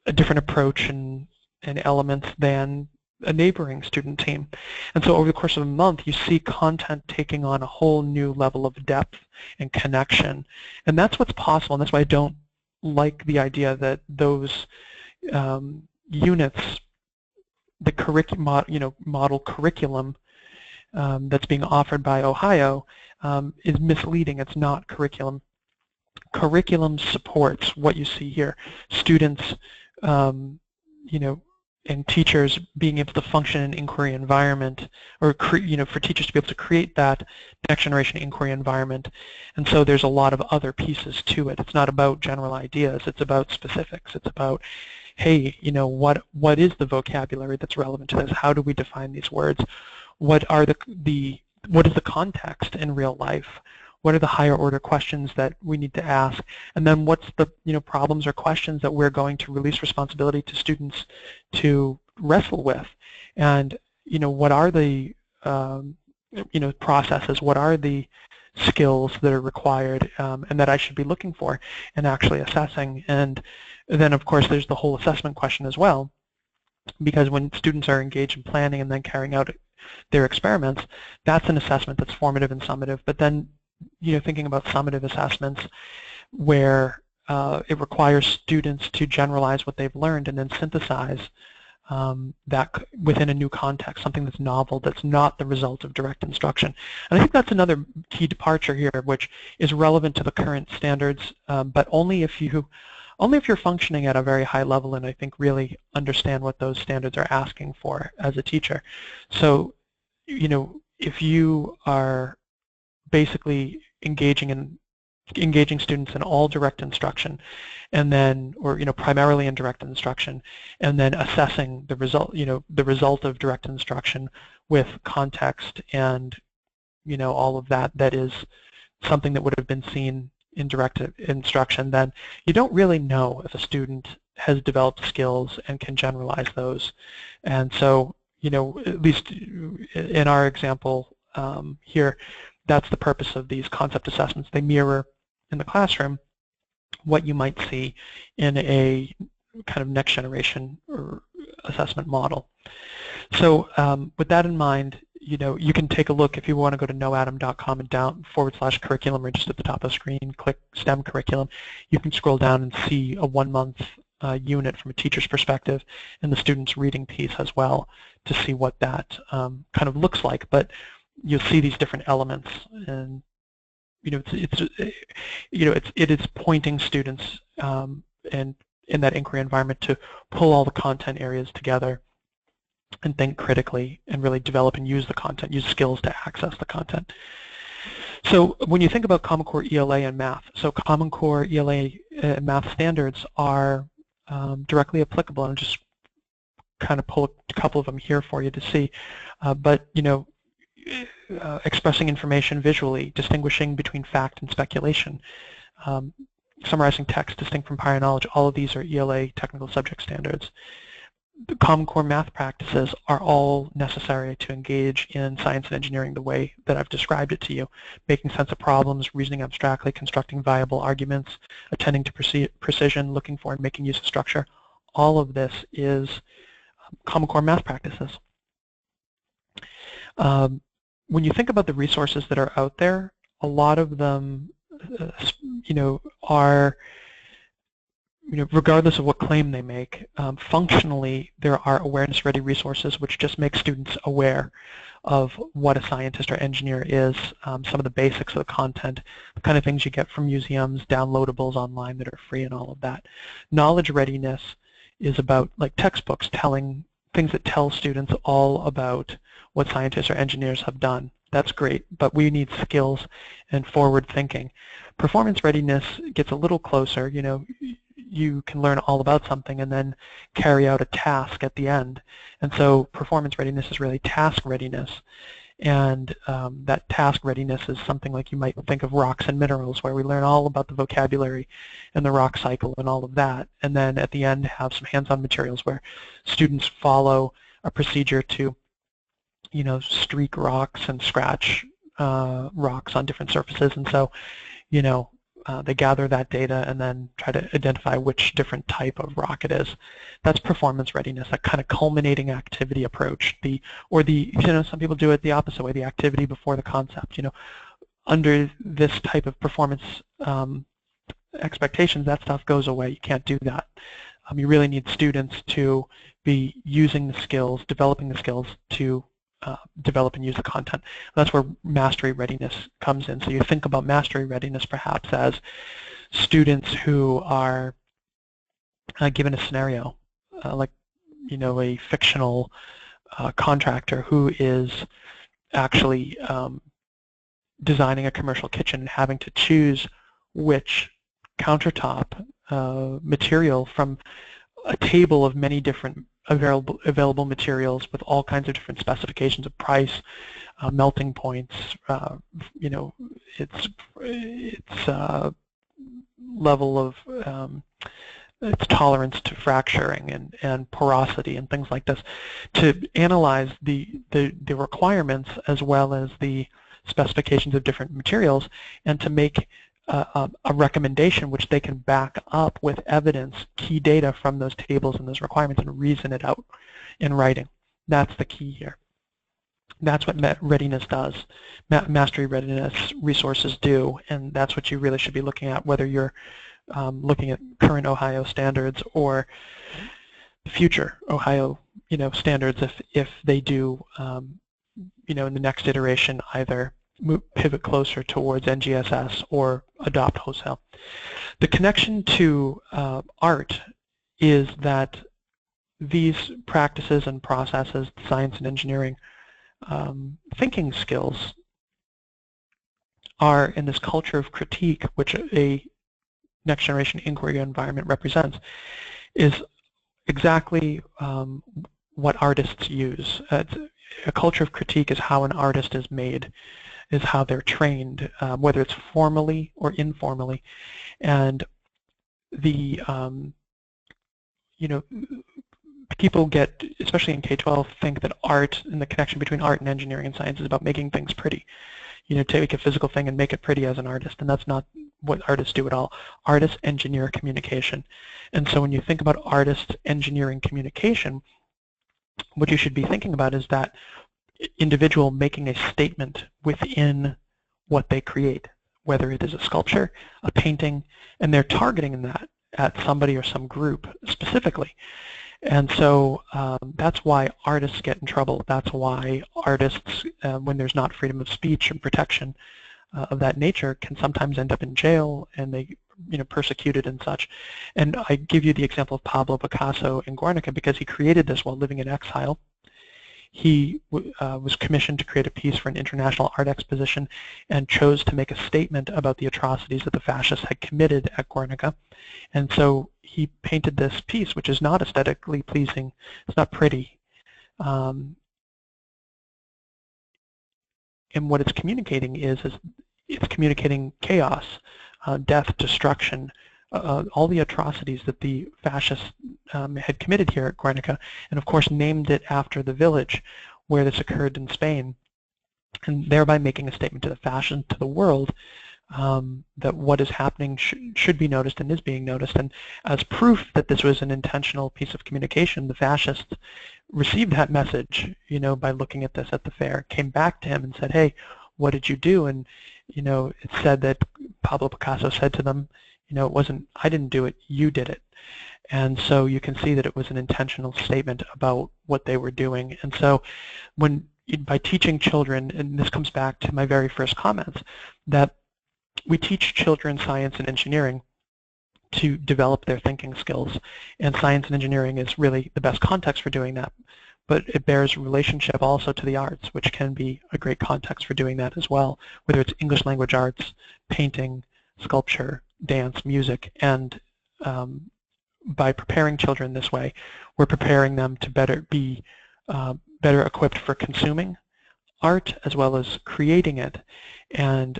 a different approach and elements than a neighboring student team. And so over the course of a month, you see content taking on a whole new level of depth and connection. And that's what's possible, and that's why I don't like the idea that those units, the model curriculum that's being offered by Ohio is misleading. It's not curriculum. Curriculum supports what you see here. Students, and teachers being able to function in an inquiry environment, or for teachers to be able to create that next generation inquiry environment. And so there's a lot of other pieces to it. It's not about general ideas. It's about specifics. It's about, hey, what is the vocabulary that's relevant to this? How do we define these words? What is the context in real life? What are the higher order questions that we need to ask? And then what's the problems or questions that we're going to release responsibility to students to wrestle with? And what are the processes? What are the skills that are required and that I should be looking for and actually assessing. And then, of course, there's the whole assessment question as well, because when students are engaged in planning and then carrying out their experiments, that's an assessment that's formative and summative. But then, thinking about summative assessments where it requires students to generalize what they've learned and then synthesize that within a new context, something that's novel, that's not the result of direct instruction. And I think that's another key departure here, which is relevant to the current standards, but only if you're functioning at a very high level and I think really understand what those standards are asking for as a teacher. So, if you are basically engaging students in all direct instruction, and then, or primarily in direct instruction, and then assessing the result, the result of direct instruction with context and all of that is something that would have been seen in direct instruction, then you don't really know if a student has developed skills and can generalize those. And so, at least in our example here, that's the purpose of these concept assessments. They mirror in the classroom what you might see in a kind of next generation or assessment model. So with that in mind, you can take a look if you want to go to KnowAtom.com and /curriculum, or just at the top of the screen, click STEM curriculum. You can scroll down and see a 1-month unit from a teacher's perspective and the student's reading piece as well to see what that kind of looks like. But you'll see these different elements, and it is pointing students and in that inquiry environment to pull all the content areas together and think critically and really develop and use the content, use skills to access the content. So when you think about Common Core ELA and math, so Common Core ELA and math standards are directly applicable, and I'll just kind of pull a couple of them here for you to see. But expressing information visually, distinguishing between fact and speculation, summarizing text distinct from prior knowledge, all of these are ELA technical subject standards. The Common Core math practices are all necessary to engage in science and engineering the way that I've described it to you, making sense of problems, reasoning abstractly, constructing viable arguments, attending to precision, looking for and making use of structure. All of this is Common Core math practices. When you think about the resources that are out there, a lot of them, are, regardless of what claim they make, functionally there are awareness-ready resources which just make students aware of what a scientist or engineer is, some of the basics of the content, the kind of things you get from museums, downloadables online that are free and all of that. Knowledge readiness is about like textbooks telling things that tell students all about what scientists or engineers have done. That's great, but we need skills and forward thinking. Performance readiness gets a little closer. You can learn all about something and then carry out a task at the end. And so performance readiness is really task readiness. And that task readiness is something like you might think of rocks and minerals, where we learn all about the vocabulary and the rock cycle and all of that, and then at the end have some hands-on materials where students follow a procedure to streak rocks and scratch rocks on different surfaces. And so they gather that data and then try to identify which different type of rock it is. That's performance readiness, that kind of culminating activity approach. Some people do it the opposite way, the activity before the concept. Under this type of performance expectations, that stuff goes away. You can't do that. You really need students to be using the skills, developing the skills to develop and use the content. That's where mastery readiness comes in. So you think about mastery readiness perhaps as students who are given a scenario, like a fictional contractor who is actually designing a commercial kitchen and having to choose which countertop material from a table of many different available materials with all kinds of different specifications of price, melting points, its level of its tolerance to fracturing and porosity and things like this, to analyze the requirements as well as the specifications of different materials and to make a recommendation which they can back up with evidence, key data from those tables and those requirements, and reason it out in writing. That's the key here. That's what readiness does. Mastery readiness resources do, and that's what you really should be looking at, whether you're looking at current Ohio standards or future Ohio standards, if they do in the next iteration either pivot closer towards NGSS or adopt wholesale. The connection to art is that these practices and processes, science and engineering thinking skills, are in this culture of critique, which a next generation inquiry environment represents, is exactly what artists use. A culture of critique is how an artist is made, is how they're trained, whether it's formally or informally. And the people get, especially in K-12, think that art and the connection between art and engineering and science is about making things pretty. Take a physical thing and make it pretty as an artist, and that's not what artists do at all. Artists engineer communication. And so when you think about artists engineering communication, what you should be thinking about is that individual making a statement within what they create, whether it is a sculpture, a painting, and they're targeting that at somebody or some group specifically. And so that's why artists get in trouble. That's why artists, when there's not freedom of speech and protection of that nature, can sometimes end up in jail, and they persecuted and such. And I give you the example of Pablo Picasso in Guernica because he created this while living in exile. He was commissioned to create a piece for an international art exposition and chose to make a statement about the atrocities that the fascists had committed at Guernica. And so he painted this piece, which is not aesthetically pleasing. It's not pretty. And what it's communicating is it's communicating chaos, death, destruction, all the atrocities that the fascists had committed here at Guernica, and of course named it after the village where this occurred in Spain, and thereby making a statement to the fashion, to the world, that what is happening should be noticed and is being noticed. And as proof that this was an intentional piece of communication, the fascists received that message, by looking at this at the fair, came back to him and said, "Hey, what did you do?" And it said that Pablo Picasso said to them, it wasn't, "I didn't do it, you did it." And so you can see that it was an intentional statement about what they were doing. And so by teaching children, and this comes back to my very first comments, that we teach children science and engineering to develop their thinking skills. And science and engineering is really the best context for doing that. But it bears relationship also to the arts, which can be a great context for doing that as well, whether it's English language arts, painting, sculpture, dance, music. And by preparing children this way, we're preparing them to better equipped for consuming art as well as creating it, and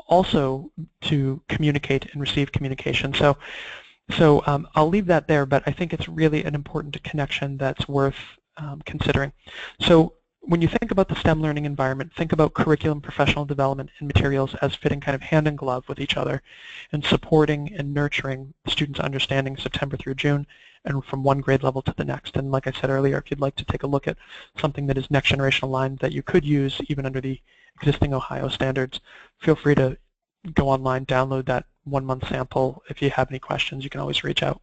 also to communicate and receive communication. So I'll leave that there, but I think it's really an important connection that's worth considering. So when you think about the STEM learning environment, think about curriculum, professional development, and materials as fitting kind of hand in glove with each other and supporting and nurturing students' understanding September through June and from one grade level to the next. And like I said earlier, if you'd like to take a look at something that is next generation aligned that you could use even under the existing Ohio standards, feel free to go online, download that 1-month sample. If you have any questions, you can always reach out.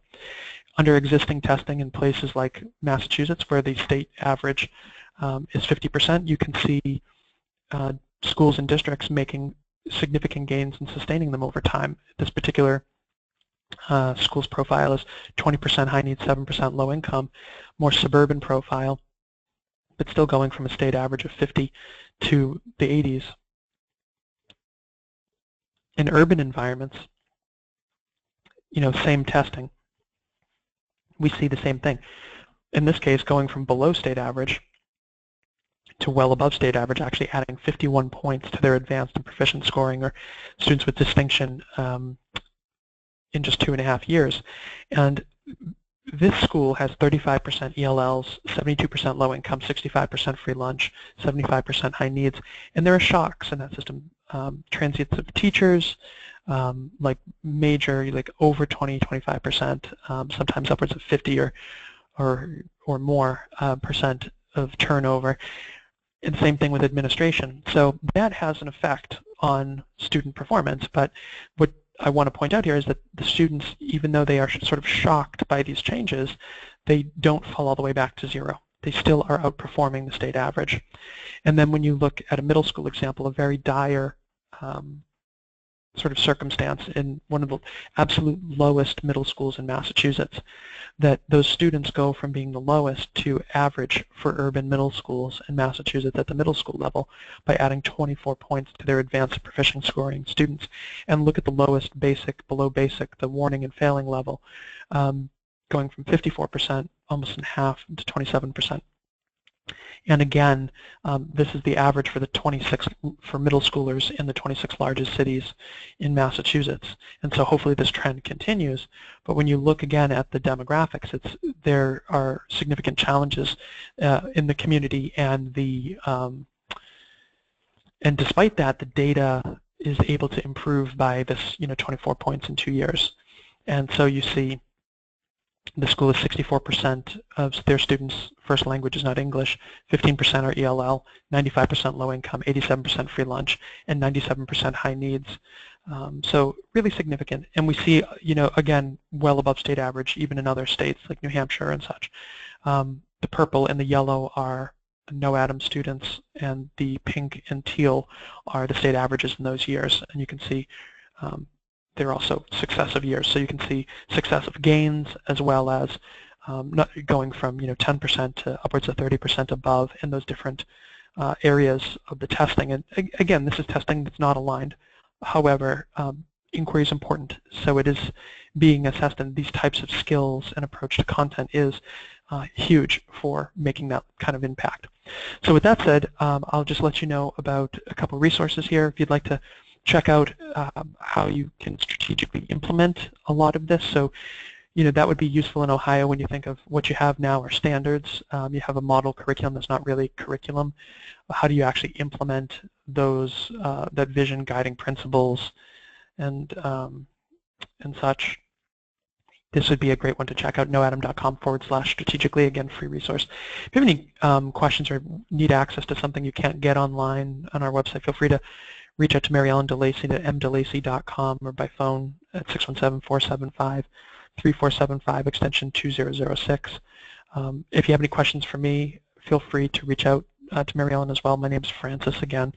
Under existing testing in places like Massachusetts, where the state average is 50%, you can see schools and districts making significant gains and sustaining them over time. This particular school's profile is 20% high needs, 7% low income, more suburban profile, but still going from a state average of 50 to the 80s. In urban environments, same testing, we see the same thing. In this case, going from below state average to well above state average, actually adding 51 points to their advanced and proficient scoring, or students with distinction in just 2.5 years. And this school has 35% ELLs, 72% low income, 65% free lunch, 75% high needs, and there are shocks in that system. Transients of teachers, like major, like over 20-25%, sometimes upwards of 50 or more percent of turnover, and same thing with administration. So that has an effect on student performance, but what I want to point out here is that the students, even though they are sort of shocked by these changes, they don't fall all the way back to zero. They still are outperforming the state average. And then when you look at a middle school example, a very dire sort of circumstance in one of the absolute lowest middle schools in Massachusetts, that those students go from being the lowest to average for urban middle schools in Massachusetts at the middle school level by adding 24 points to their advanced and proficient scoring students. And look at the lowest basic, below basic, the warning and failing level, going from 54%, almost in half, to 27%. And again, this is the average for the 26 for middle schoolers in the 26 largest cities in Massachusetts. And so hopefully this trend continues. But when you look again at the demographics, there are significant challenges in the community, and and despite that, the data is able to improve by this 24 points in 2 years. And so you see the school is 64% of their students' first language is not English, 15% are ELL, 95% low income, 87% free lunch, and 97% high needs. So really significant. And we see, again, well above state average, even in other states like New Hampshire and such. The purple and the yellow are KnowAtom students, and the pink and teal are the state averages in those years. And you can see they're also successive years, so you can see successive gains as well as not going from 10% to upwards of 30% above in those different areas of the testing. And again, this is testing that's not aligned. However, inquiry is important, so it is being assessed, and these types of skills and approach to content is huge for making that kind of impact. So with that said, I'll just let you know about a couple resources here if you'd like to check out how you can strategically implement a lot of this. So, that would be useful in Ohio when you think of what you have now are standards. You have a model curriculum that's not really curriculum. How do you actually implement those, that vision guiding principles and such? This would be a great one to check out, KnowAtom.com/strategically, again, free resource. If you have any questions or need access to something you can't get online on our website, feel free to reach out to Mary Ellen DeLacy at mdelacy.com or by phone at 617-475-3475, extension 2006. If you have any questions for me, feel free to reach out to Mary Ellen as well. My name's Francis again,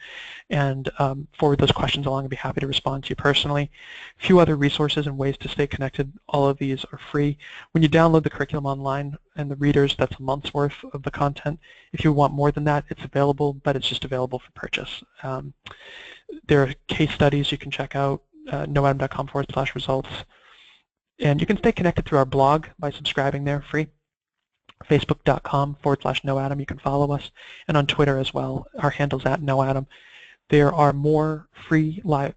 and forward those questions along. I'd be happy to respond to you personally. A few other resources and ways to stay connected. All of these are free. When you download the curriculum online and the readers, that's a month's worth of the content. If you want more than that, it's available, but it's just available for purchase. There are case studies you can check out, KnowAtom.com/results. And you can stay connected through our blog by subscribing there, free. Facebook.com/KnowAtom, you can follow us, and on Twitter as well. Our handle's @KnowAtom. There are more free live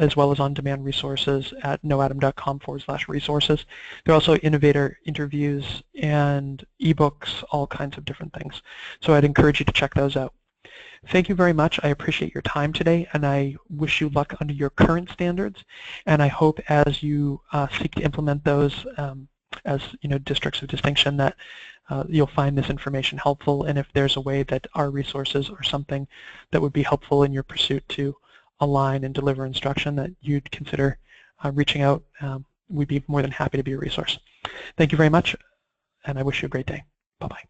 as well as on-demand resources at KnowAtom.com/resources. There are also innovator interviews and ebooks, all kinds of different things. So I'd encourage you to check those out. Thank you very much. I appreciate your time today, and I wish you luck under your current standards. And I hope as you seek to implement those as districts of distinction, that you'll find this information helpful. And if there's a way that our resources are something that would be helpful in your pursuit to align and deliver instruction, that you'd consider reaching out, we'd be more than happy to be a resource. Thank you very much, and I wish you a great day. Bye-bye.